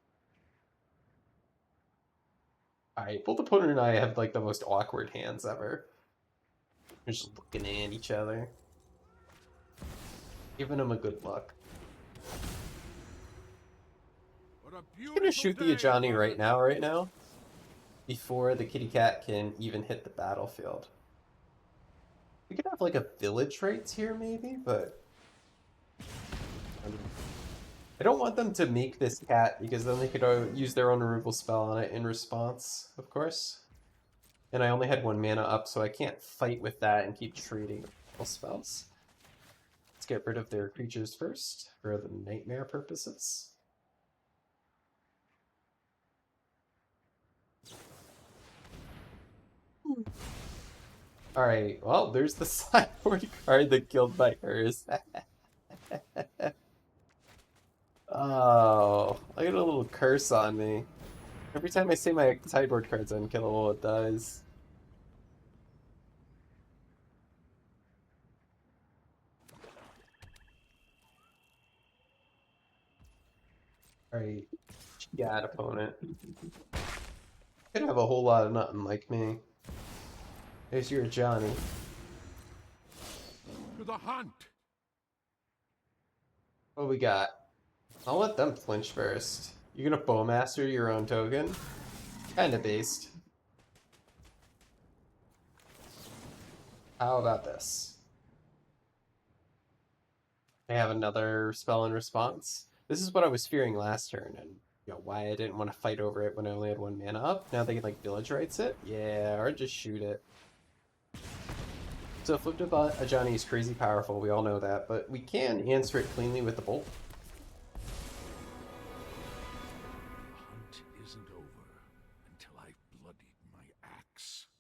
Alright, both opponent and I have like the most awkward hands ever. We're just looking at each other. Giving them a good look. I'm gonna shoot the Ajani right now. Before the kitty cat can even hit the battlefield. We could have like a village rates here maybe, but I don't want them to make this cat because then they could use their own removal spell on it in response, of course. And I only had 1 mana up, so I can't fight with that and keep trading spells. Let's get rid of their creatures first for the nightmare purposes. Alright, well, there's the sideboard card that killed my hers. Oh, I got a little curse on me. Every time I say my sideboard card's unkillable, it dies. Alright, got opponent. Could have a whole lot of nothing like me. There's your Johnny.
To the hunt.
What we got? I'll let them flinch first. You're gonna Bowmaster your own token? Kinda based. How about this? I have another spell in response. This is what I was fearing last turn, and you know why I didn't want to fight over it when I only had 1 mana up. Now they can like village rights it? Yeah, or just shoot it. So Flipped Ajani is crazy powerful, we all know that, but we can answer it cleanly with the bolt.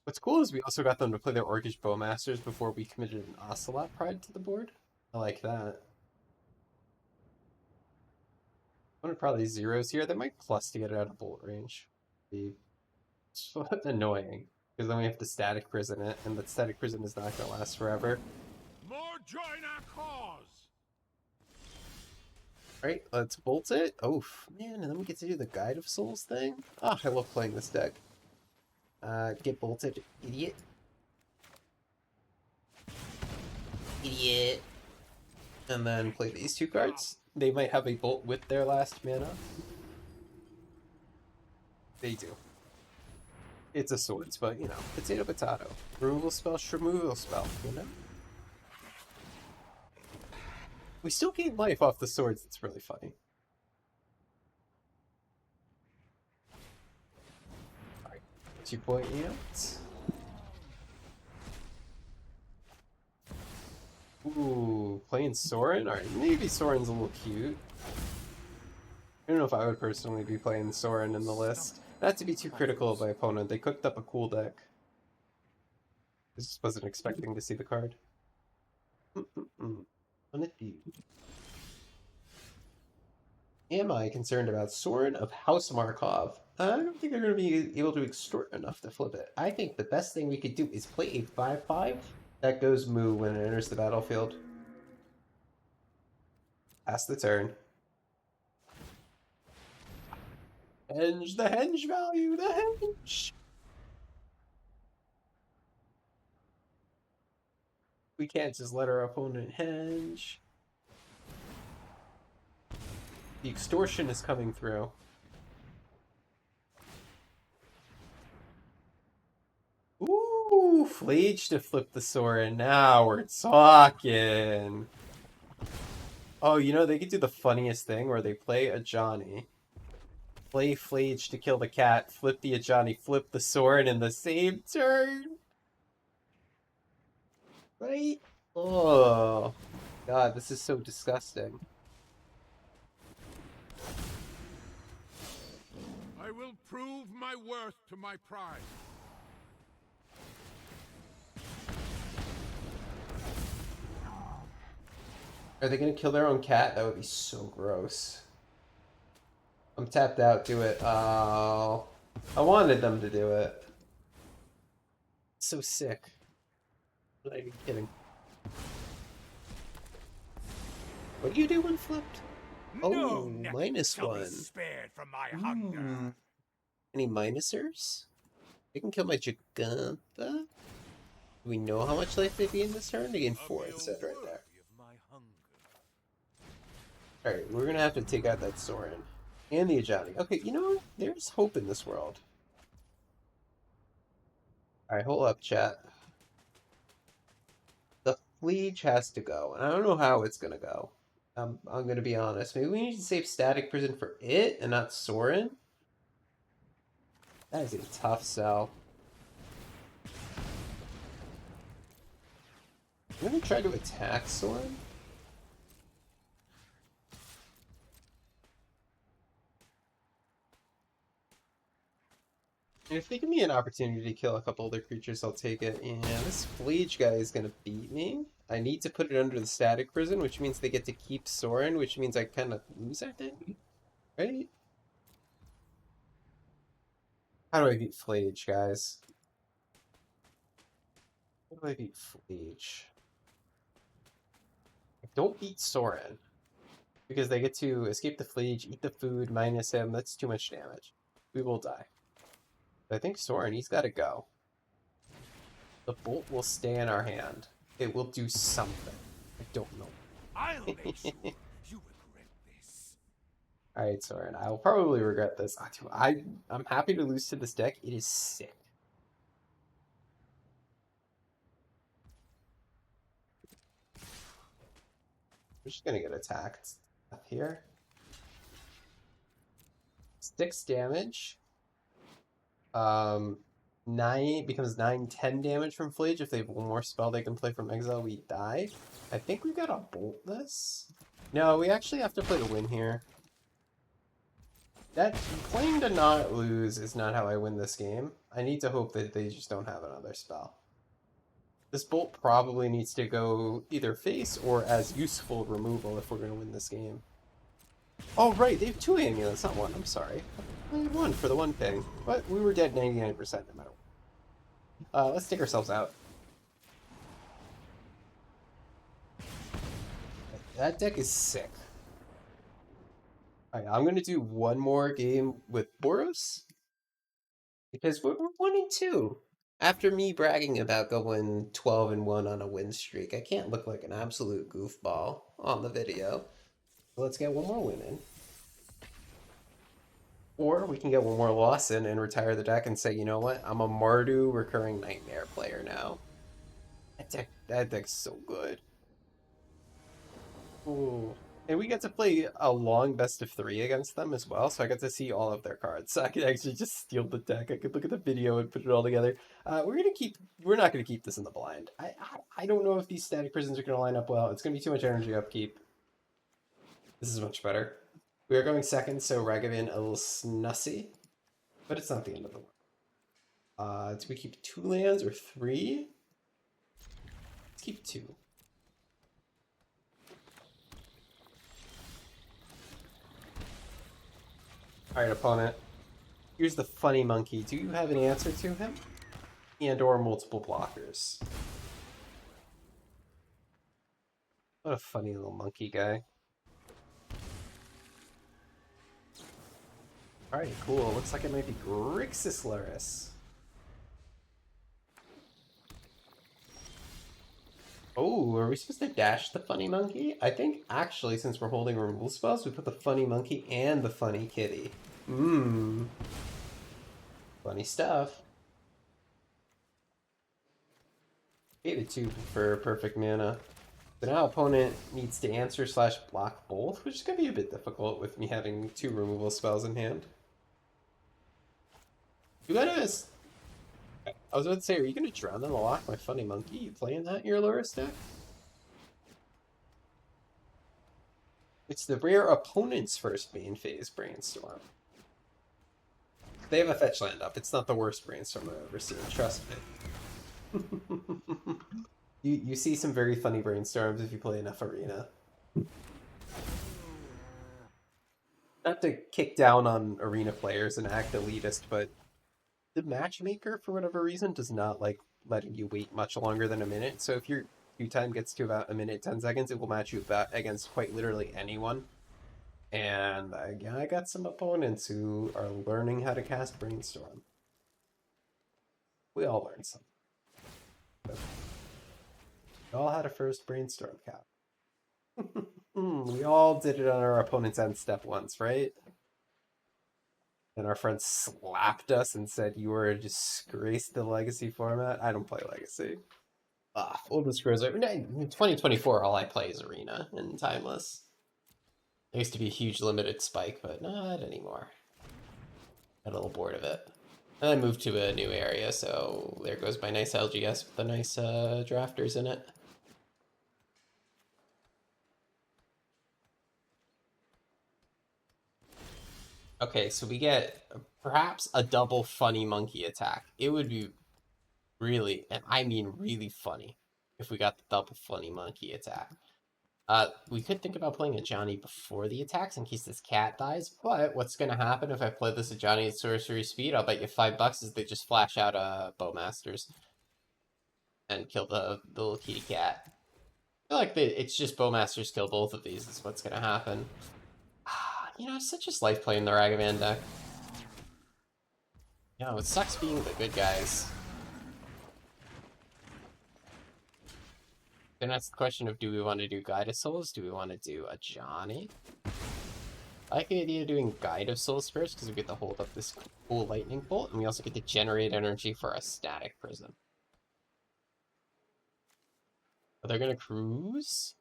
What's cool is we also got them to play their Orcish Bowmasters before we committed an Ocelot Pride to the board. I like that. I'm gonna probably zeros here. They might plus to get it out of bolt range. Be annoying, because then we have to Static Prison it, and the Static Prison is not gonna last forever.
More join our cause.
Alright, let's bolt it. Oh, man, and then we get to do the Guide of Souls thing. Ah, I love playing this deck. Get bolted, idiot. Idiot. And then play these 2 cards. They might have a bolt with their last mana. They do. It's a swords, but you know, potato potato. Removal spell, removal spell, you know? We still gain life off the swords, it's really funny. Alright, 2 point out. Ooh, playing Sorin? Alright, maybe Sorin's a little cute. I don't know if I would personally be playing Sorin in the list. Not to be too critical of my opponent, they cooked up a cool deck. I just wasn't expecting to see the card. Am I concerned about Sorin of House Markov? I don't think they're going to be able to extort enough to flip it. I think the best thing we could do is play a 5/5 that goes moo when it enters the battlefield. Pass the turn. Henge, the henge value, the henge! We can't just let our opponent henge. The extortion is coming through. Ooh, Flage to flip the Sorin. Now we're talking. Oh, you know, they could do the funniest thing where they play a Johnny, play Flage to kill the cat, flip the Ajani, flip the sword in the same turn. Right? Oh, God, this is so disgusting.
I will prove my worth to my pride.
Are they gonna kill their own cat? That would be so gross. I'm tapped out. Do it. Oh, I wanted them to do it. So sick. I'm not even kidding. What do you do when flipped? Oh, -1.
Spared from my
Any minusers? They can kill my Giganta. Do we know how much life they gain this turn? They gain 4, it said right there. Alright, we're gonna have to take out that Sorin. And the Ajani. Okay, you know what? There's hope in this world. Alright, hold up, chat. The Fleege has to go, and I don't know how it's gonna go. I'm gonna be honest. Maybe we need to save Static Prison for it and not Sorin? That is a tough sell. I'm gonna try to attack Sorin. And if they give me an opportunity to kill a couple other creatures, I'll take it. Yeah, this Fleege guy is gonna beat me. I need to put it under the Static Prison, which means they get to keep Sorin, which means I kind of lose, I think. Right? How do I beat Fleege, guys? How do I beat Fleege? I don't beat Sorin. Because they get to escape the Fleege, eat the food, minus him. That's too much damage. We will die. But I think Sorin, he's got to go. The bolt will stay in our hand. It will do something. I don't know.
I'll make sure you regret this.
Alright, Sorin, I will probably regret this. I'm happy to lose to this deck. It is sick. We're just gonna get attacked here. 6 damage. 9 becomes 9-10 damage from Fleege. If they have one more spell they can play from exile, we die. I think we gotta bolt this. No, we actually have to play to win here. That playing to not lose is not how I win this game. I need to hope that they just don't have another spell. This bolt probably needs to go either face or as useful removal if we're going to win this game. Oh, right, they have 2 amulets, not 1. I'm sorry. I had 1 for the 1 thing. But we were dead 99% no matter what. Let's take ourselves out. That deck is sick. Alright, I'm going to do one more game with Boros. Because we're 1-2. After me bragging about going 12-1 on a win streak, I can't look like an absolute goofball on the video. So let's get one more win in. Or we can get one more loss in and retire the deck and say, you know what? I'm a Mardu recurring nightmare player now. That deck's so good. Ooh. And we get to play a long best of 3 against them as well, so I got to see all of their cards. So I could actually just steal the deck. I could look at the video and put it all together. We're not gonna keep this in the blind. I don't know if these Static Prisons are gonna line up well. It's gonna be too much energy upkeep. This is much better. We are going second, so Ragavan a little snussy, but it's not the end of the world. Do we keep 2 lands or 3? Let's keep 2. Alright, opponent. Here's the funny monkey. Do you have an answer to him? And or multiple blockers. What a funny little monkey guy. Alright, cool. Looks like it might be Grixis Laris. Oh, are we supposed to dash the funny monkey? I think actually, since we're holding removal spells, we put the funny monkey and the funny kitty. Mmm. Funny stuff. Gave it 2 for perfect mana. But now opponent needs to answer slash block both, which is going to be a bit difficult with me having 2 removal spells in hand. You gotta... I was about to say, are you going to drown in the lock my funny monkey? You playing that in your Loris deck? It's the rare opponent's first main phase brainstorm. They have a fetch land up. It's not the worst brainstorm I've ever seen, trust me. You see some very funny brainstorms if you play enough Arena. Not to kick down on Arena players and act elitist, but the matchmaker, for whatever reason, does not like letting you wait much longer than a minute. So if your queue time gets to about a minute, 10 seconds, it will match you against quite literally anyone. And I got some opponents who are learning how to cast Brainstorm. We all learned something. We all had a first Brainstorm cap. We all did it on our opponent's end step once, right? And our friend slapped us and said, "You are a disgrace to the Legacy format." I don't play Legacy. Full disclosure. In 2024, all I play is Arena and Timeless. There used to be a huge limited spike, but not anymore. Got a little bored of it. And I moved to a new area, so there goes my nice LGS with the nice drafters in it. Okay, so we get perhaps a double funny monkey attack. It would be really, and I mean really funny, if we got the double funny monkey attack. We could think about playing a Johnny before the attacks in case this cat dies, but what's going to happen if I play this a Johnny at sorcery speed? I'll bet you $5 is they just flash out Bowmasters and kill the little kitty cat. I feel like it's just Bowmasters kill both of these is what's going to happen. You know, it's such a life playing the Ragavan deck. You know, it sucks being the good guys. Then that's the question of, do we want to do Guide of Souls? Do we want to do a Johnny? I like the idea of doing Guide of Souls first, because we get to hold up this cool lightning bolt, and we also get to generate energy for a static prism. Are they going to cruise?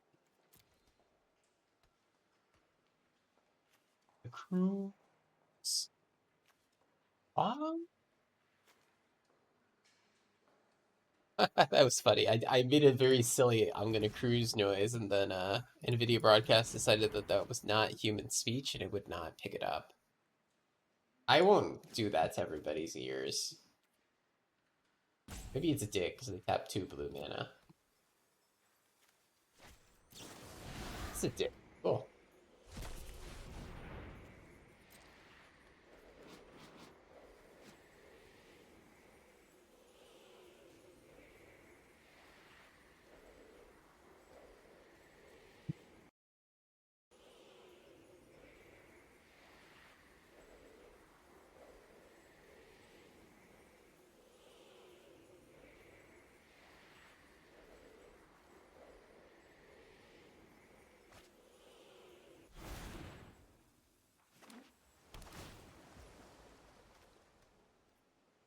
The cruise? That was funny. I made a very silly "I'm gonna cruise" noise, and then NVIDIA Broadcast decided that that was not human speech and it would not pick it up. I won't do that to everybody's ears. Maybe it's a dick because they tap 2 blue mana. It's a dick. Cool.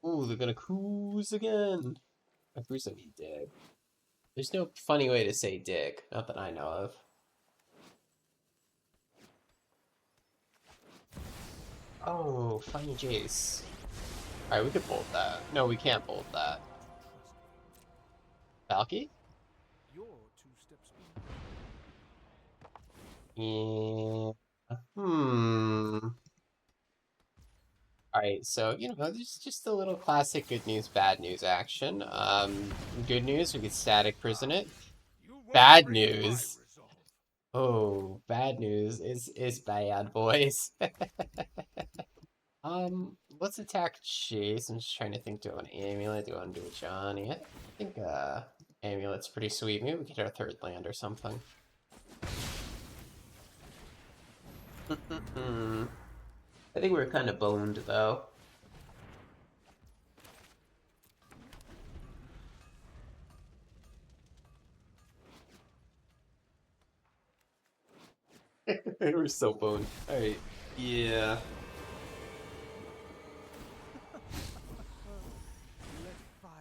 Ooh, they're gonna cruise again. A cruise would be dick. There's no funny way to say dick, not that I know of. Oh, funny Jace. Alright, we could bolt that. No, we can't bolt that. Valki?
You're 2 steps
Yeah. Hmm. Alright, so, you know, there's just a little classic good news, bad news action. Good news, we could static prison it. Bad news. Oh, bad news is bad, boys. Let's attack Chase. I'm just trying to think, do I want an Amulet? Do I want to do a Johnny? I think, Amulet's pretty sweet. Maybe we get our 3rd land or something. I think we're kind of boned, though. We're so boned. Alright, yeah.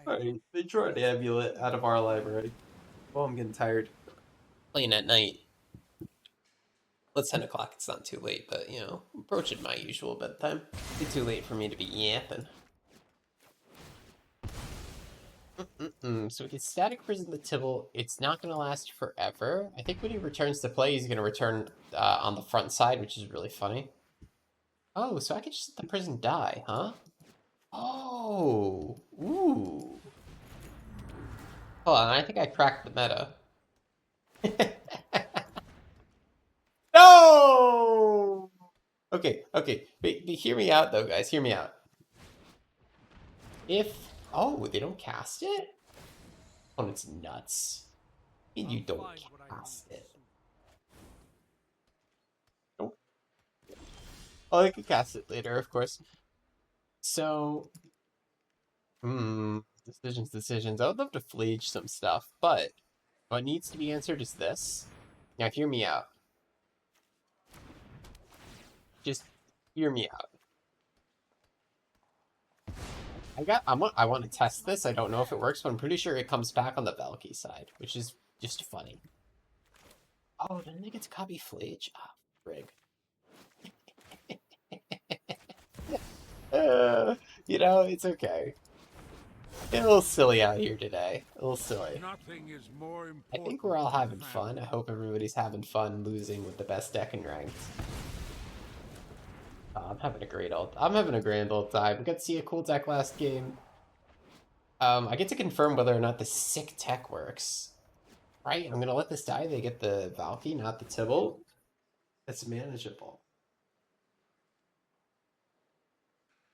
Alright, they draw an amulet out of our library. Oh, I'm getting tired. Playing at night. Well, it's 10 o'clock. It's not too late, but, you know, approaching my usual bedtime. It's too late for me to be yapping. So we can static prison the Tibalt. It's not going to last forever. I think when he returns to play, he's going to return on the front side, which is really funny. Oh, so I could just let the prison die, huh? Oh, ooh. Hold on, I think I cracked the meta. No! Okay, okay. But hear me out, though, guys. Hear me out. If... Oh, they don't cast it? Oh, it's nuts. And you don't cast it. Nope. Oh, I can cast it later, of course. So... decisions. I would love to flage some stuff, but what needs to be answered is this. Now, hear me out. Just hear me out. I want to test this. I don't know if it works, but I'm pretty sure it comes back on the Valki side, which is just funny. Oh, didn't they get to copy Flage? Ah, frig. You know, it's okay. A little silly out here today. A little silly.
Nothing is more important.
I think we're all having fun. I hope everybody's having fun losing with the best deck in ranked. I'm having a great old time. We got to see a cool deck last game. I get to confirm whether or not the sick tech works. Right, I'm gonna let this die. They get the Valki, not the Tibalt. That's manageable.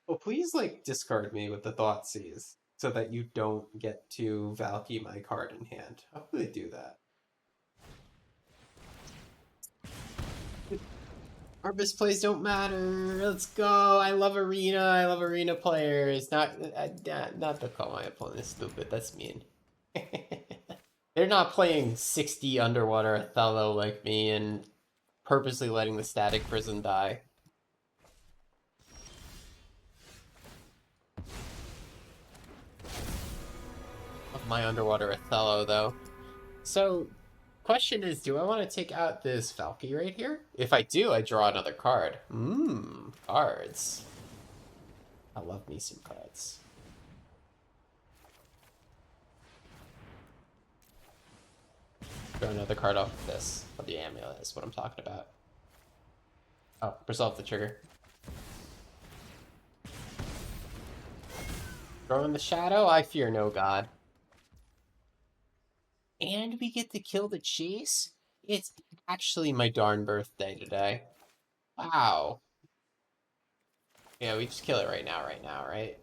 Well, please, like, discard me with the Thoughtseize so that you don't get to Valki my card in hand. How do they do that? Our misplays don't matter. Let's go. I love Arena. I love Arena players. Not to call my opponent stupid. That's mean. They're not playing 60 underwater Othello like me and purposely letting the static prison die. Love my underwater Othello, though. So, question is, do I want to take out this Valky right here? If I do, I draw another card. Cards. I love me some cards. Draw another card off of this. Of the amulet is what I'm talking about. Oh, resolve the trigger. Throw in the shadow? I fear no god. And we get to kill the chase? It's actually my darn birthday today. Wow. Yeah, we just kill it right now, right?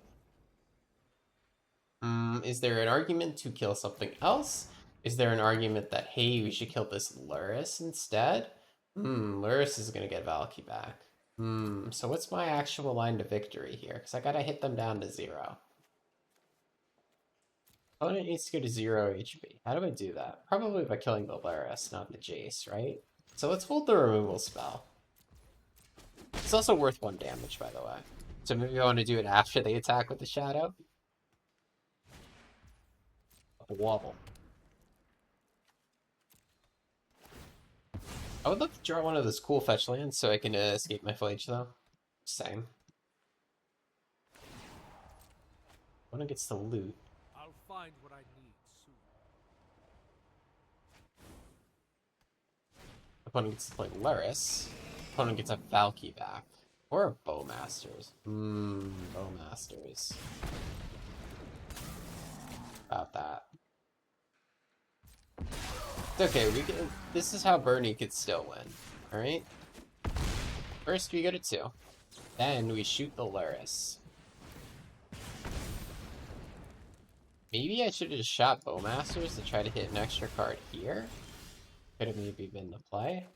Is there an argument to kill something else? Is there an argument that, hey, we should kill this Luris instead? Luris is gonna get Valki back. So what's my actual line to victory here? Because I gotta hit them down to 0. Opponent needs to go to 0 HP. How do I do that? Probably by killing the Luris, not the Jace, right? So let's hold the removal spell. It's also worth 1 damage, by the way. So maybe I want to do it after they attack with the Shadow. Wobble. I would love to draw one of those cool fetch lands so I can escape my Flage, though. Same. Opponent gets to loot.
I'll find what I need soon.
Opponent gets to play Luris. Opponent gets a Valki back. Or a Bowmasters. Bowmasters. About that. It's okay, this is how Bernie could still win. Alright? First we go to 2. Then we shoot the Luris. Maybe I should have just shot Bowmasters to try to hit an extra card here. Could have maybe been the play.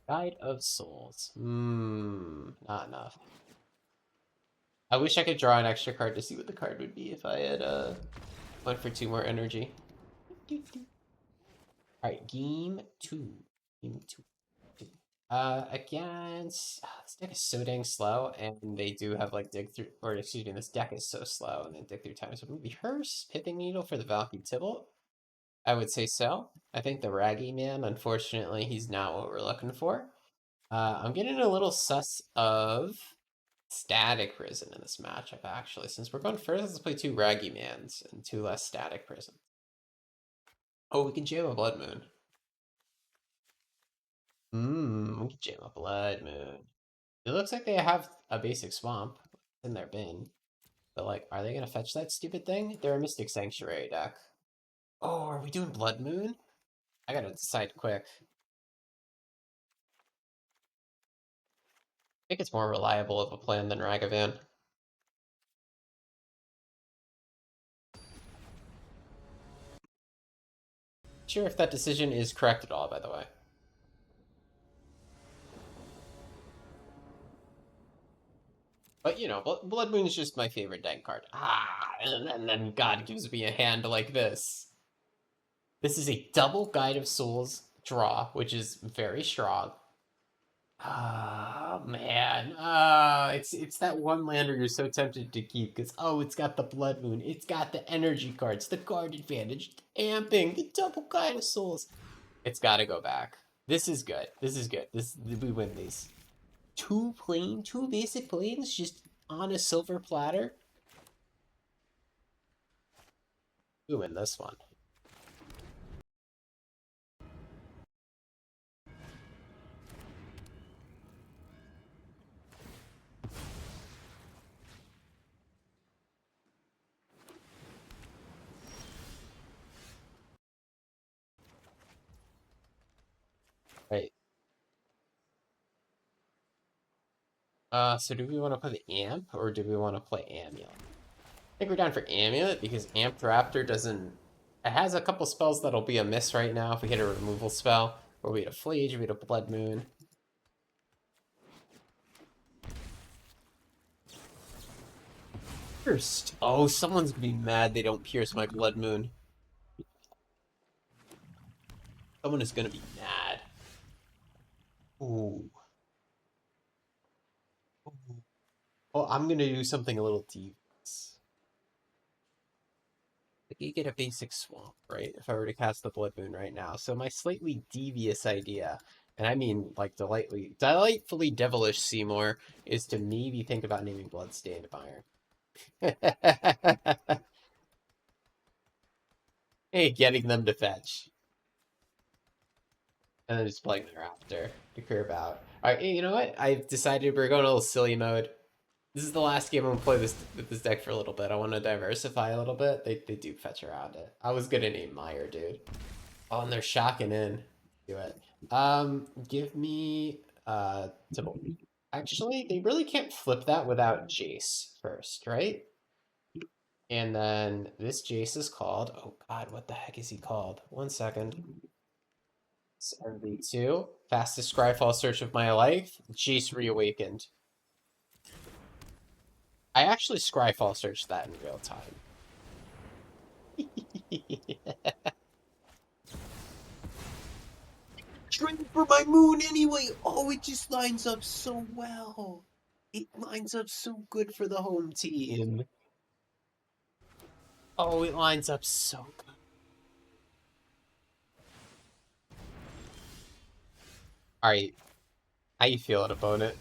Guide of Souls. Not enough. I wish I could draw an extra card to see what the card would be if I had went for 2 more energy. Alright, game 2. Game 2. Against... this deck is so dang slow, and they do have, like, dig through... Or, excuse me, this deck is so slow, and then dig through time. So it would be Hearse, Pithing Needle for the Valky Tibalt. I would say so. I think the Raggy Man, unfortunately, he's not what we're looking for. I'm getting a little sus of Static Prison in this matchup, actually. Since we're going first, let's play 2 Raggy Mans and 2 less Static Prison. Oh, we can jam a Blood Moon. We can jam a Blood Moon. It looks like they have a basic Swamp in their bin. But, like, are they going to fetch that stupid thing? They're a Mystic Sanctuary deck. Oh, are we doing Blood Moon? I gotta decide quick. I think it's more reliable of a plan than Ragavan. Sure if that decision is correct at all, by the way. But, you know, Blood Moon is just my favorite deck card. And then God gives me a hand like this. This is a double Guide of Souls draw, which is very strong. Ah, man. It's that one lander you're so tempted to keep because, oh, it's got the Blood Moon, it's got the energy cards, the card advantage, the amping, the double Guide of Souls. It's got to go back. This is good. This is good. We win these. 2 basic planes just on a silver platter. We win this one. Right. So do we want to play the Amp or do we want to play Amulet? I think we're down for Amulet because Amped Raptor doesn't... It has a couple spells that'll be a miss right now if we hit a removal spell. Or we hit a Flage, we hit a Blood Moon. Pierced. Oh, someone's gonna be mad they don't pierce my Blood Moon. Someone is gonna be mad. Ooh. Well, I'm gonna do something a little devious. Like you get a basic Swamp, right? If I were to cast the Blood Moon right now. So my slightly devious idea, and I mean like delightfully devilish Seymour, is to maybe think about naming Bloodstained Iron. Hey, getting them to fetch. And then just playing the Raptor to curve out. Alright, you know what? I've decided we're going a little silly mode. This is the last game I'm gonna play with this deck for a little bit. I want to diversify a little bit. They do fetch around it. I was gonna name Meyer, dude. Oh, and they're shocking in. Do it. Give me Tibalt. Actually, they really can't flip that without Jace first, right? And then this Jace is called. Oh God, what the heck is he called? 1 second. 72. Fastest Scryfall search of my life. Jace Reawakened. I actually Scryfall searched that in real time. Trying for my moon anyway. Oh, it just lines up so well. It lines up so good for the home team. Oh, it lines up so good. Alright. How you feeling, opponent?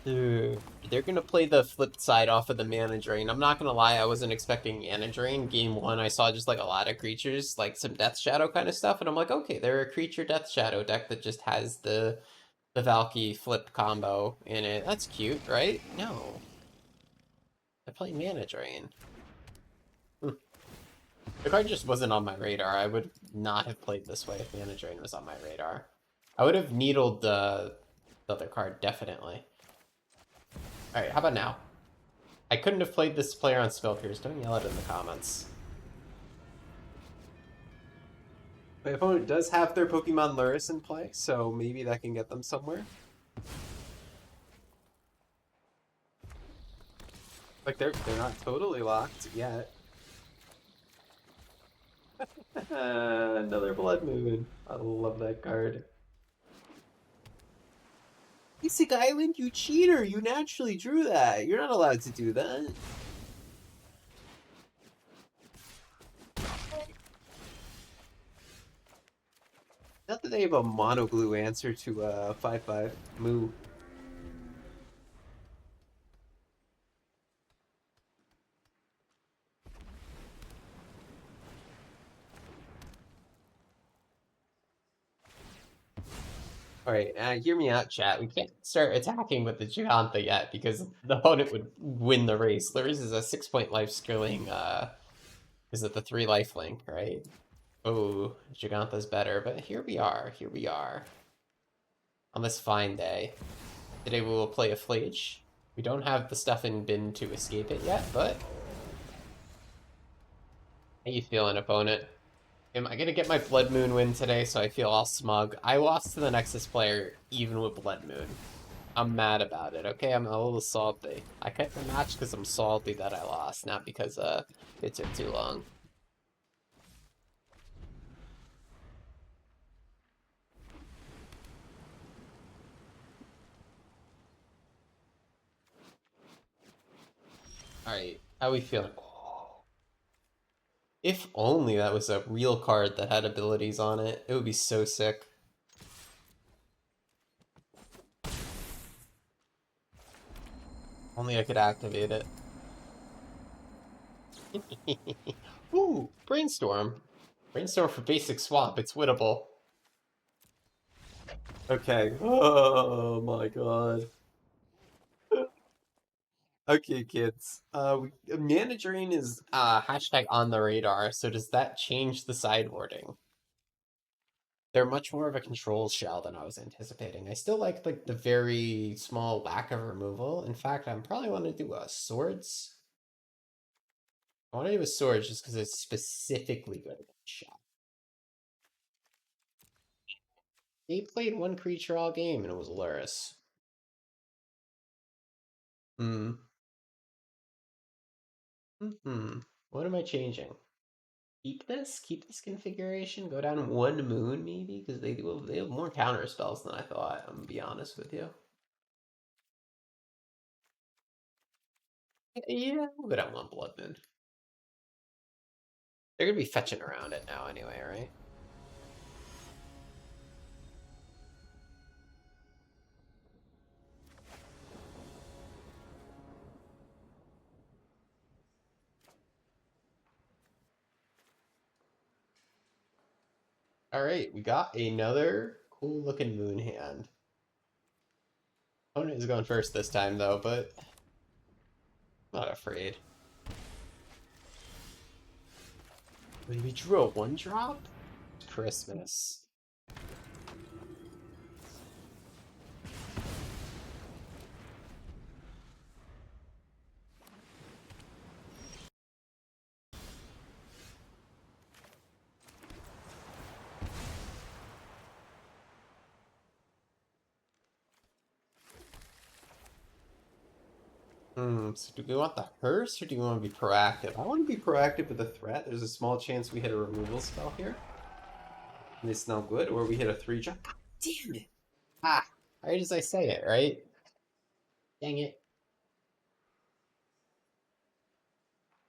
Dude, they're gonna play the flip side off of the Mana Drain. I'm not gonna lie, I wasn't expecting Mana Drain. Game 1, I saw just like a lot of creatures, like some Death Shadow kind of stuff, and I'm like, okay, they're a creature Death Shadow deck that just has the Valki flip combo in it. That's cute, right? No. They're playing Mana Drain. The card just wasn't on my radar. I would not have played this way if Mana Drain was on my radar. I would have needled the other card, definitely. Alright, how about now? I couldn't have played this player on Spellpierce. Don't yell it in the comments. My opponent does have their Pokemon Luris in play, so maybe that can get them somewhere. Like, they're not totally locked yet. Another Blood Moon. I love that card. Basic Island, you cheater! You naturally drew that! You're not allowed to do that. Not that they have a mono blue answer to 5/5 Moo. Alright, hear me out, chat. We can't start attacking with the Giganta yet because the opponent would win the race. The race is a 6-point life skilling, is it the 3 life link, right? Oh, Giganta's better, but here we are, here we are. On this fine day. Today we will play a Flage. We don't have the stuff in bin to escape it yet, but... How you feeling, opponent? Am I gonna get my Blood Moon win today so I feel all smug? I lost to the Nexus player even with Blood Moon. I'm mad about it, okay? I'm a little salty. I cut the match because I'm salty that I lost, not because it took too long. Alright, how we feeling? If only that was a real card that had abilities on it. It would be so sick. Only I could activate it. Ooh, Brainstorm. Brainstorm for basic swap. It's winnable. Okay. Oh my god. Okay, kids. Mana Drain is hashtag on the radar, so does that change the sideboarding? They're much more of a control shell than I was anticipating. I still like the very small lack of removal. In fact, I'm probably want to do a swords. I want to do a swords just because it's specifically good against shell. They played one creature all game and it was Luris. Hmm. Hmm. What am I changing? Keep this? Keep this configuration? Go down one moon maybe? Because they have more counter spells than I thought, I'm gonna be honest with you. Yeah, we'll go down one blood moon. They're gonna be fetching around it now anyway, right? Alright, we got another cool looking moon hand. Opponent is going first this time though, but not afraid. When we drew a 1-drop? Christmas. So do we want the hearse or do we want to be proactive? I want to be proactive with a threat. There's a small chance we hit a removal spell here. And it's no good, or we hit a 3-drop. God damn it! Ah, right as I say it, right? Dang it.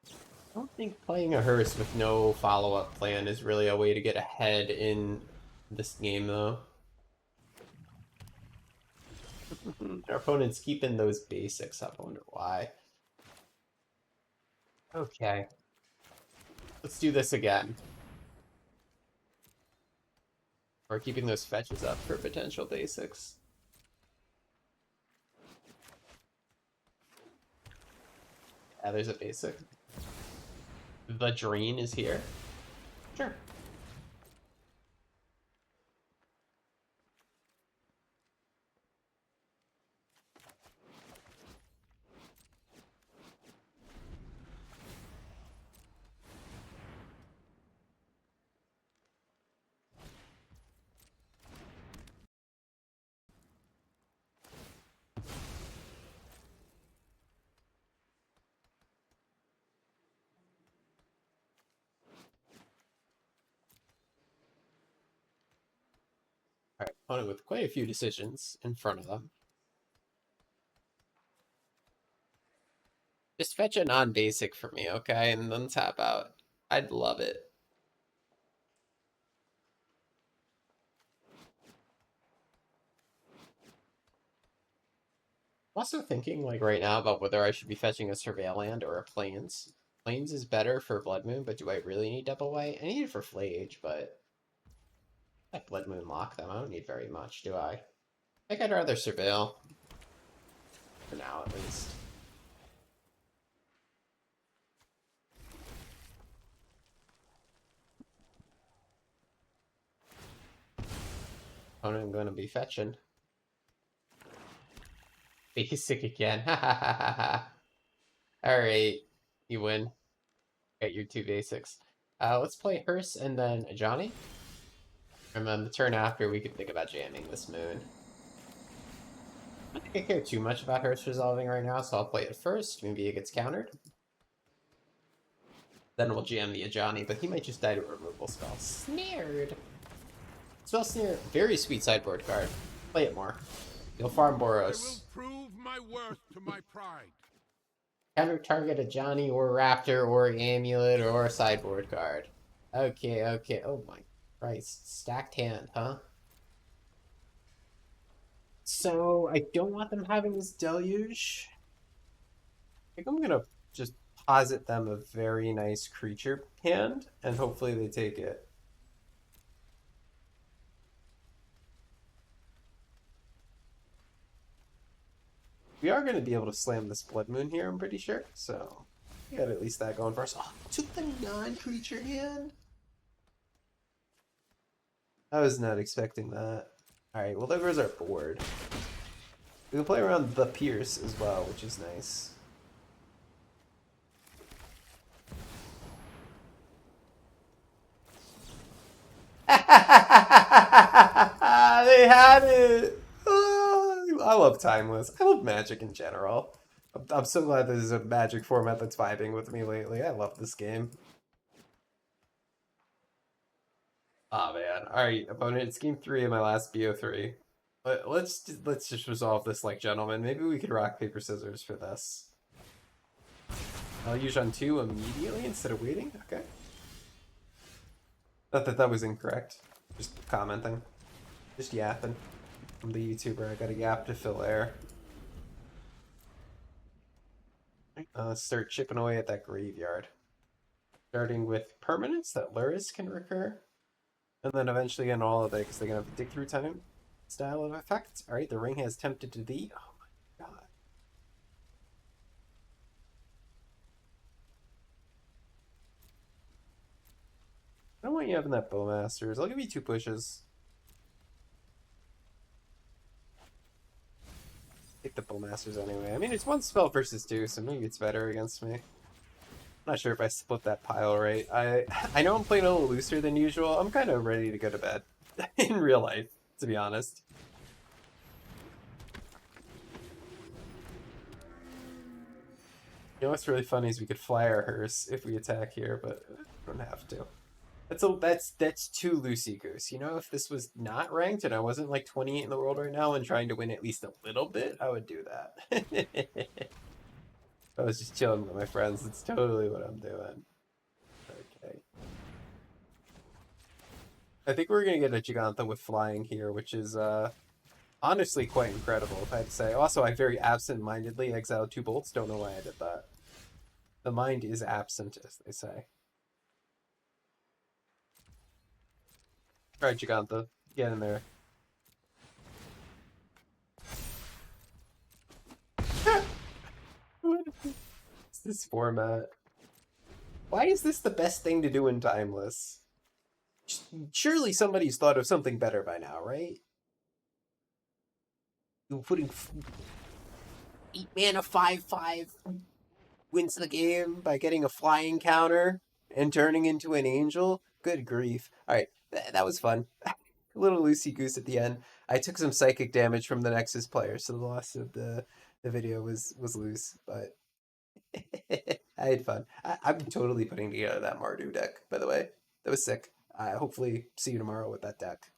I don't think playing a hearse with no follow-up plan is really a way to get ahead in this game, though. Our opponent's keeping those basics up. I wonder why. Okay. Let's do this again. We're keeping those fetches up for potential basics. Yeah, there's a basic. The drain is here. Sure. Alright, opponent with quite a few decisions in front of them. Just fetch a non-basic for me, okay? And then tap out. I'd love it. Also thinking like right now about whether I should be fetching a Surveilland or a Plains. Plains is better for Blood Moon, but do I really need double white? I need it for Flage, but I Blood Moon lock them. I don't need very much, do I? I think I'd rather Surveil. For now, at least. I'm going to be fetching. Basic again. Alright. You win. Get your 2 basics. Let's play Hearse and then Johnny. And then the turn after, we could think about jamming this moon. I don't think I care too much about Hearse resolving right now, so I'll play it first. Maybe it gets countered. Then we'll jam the Ajani, but he might just die to a removal spell. Snared! Spell Snare, very sweet sideboard card. Play it more. You'll farm
I will
Boros.
prove my worth to my pride.
Counter target Ajani or Raptor or Amulet or a sideboard card. Okay, okay. Oh my Christ. Stacked hand, huh? So, I don't want them having this Deluge. I think I'm gonna just posit them a very nice creature hand, and hopefully they take it. We are going to be able to slam this Blood Moon here, I'm pretty sure, so we got at least that going for us. Oh, took the non-creature hand? I was not expecting that. Alright, well there goes our board. We can play around the Pierce as well, which is nice. They had it! Oh, I love Timeless. I love Magic in general. I'm so glad there's a Magic format that's vibing with me lately. I love this game. Oh man. Alright, opponent, it's game 3 of my last BO3. But let's just resolve this like gentlemen. Maybe we could rock, paper, scissors for this. I'll use on 2 immediately instead of waiting. Okay. Not that that was incorrect. Just commenting. Just yapping. I'm the YouTuber. I got a yap to fill air. Start chipping away at that graveyard. Starting with permanents that Luris can recur. And then eventually in all of it, because they're going to have to dig through time style of effects. Alright, the ring has tempted to thee. Oh my god. I don't want you having that Bowmasters. I'll give you 2 pushes. Take the Bowmasters anyway. I mean, it's 1 spell versus 2, so maybe it's better against me. I'm not sure if I split that pile right. I know I'm playing a little looser than usual. I'm kind of ready to go to bed. In real life, to be honest. You know what's really funny is we could fly our hearse if we attack here, but we don't have to. That's too loosey goose. You know, if this was not ranked and I wasn't like 28 in the world right now and trying to win at least a little bit, I would do that. I was just chilling with my friends. That's totally what I'm doing. Okay. I think we're gonna get a Gigantha with flying here, which is honestly quite incredible, if I had to say. Also, I very absent-mindedly exiled 2 bolts. Don't know why I did that. The mind is absent, as they say. Alright, Gigantha. Get in there. What is this format? Why is this the best thing to do in Timeless? Surely somebody's thought of something better by now, right? You're putting 8 mana 5/5 wins the game by getting a flying counter and turning into an angel. Good grief! All right, that was fun. A little loosey goose at the end. I took some psychic damage from the Nexus player, so the loss of the video was loose, but I had fun. I'm totally putting together that Mardu deck, by the way. That was sick. Hopefully see you tomorrow with that deck.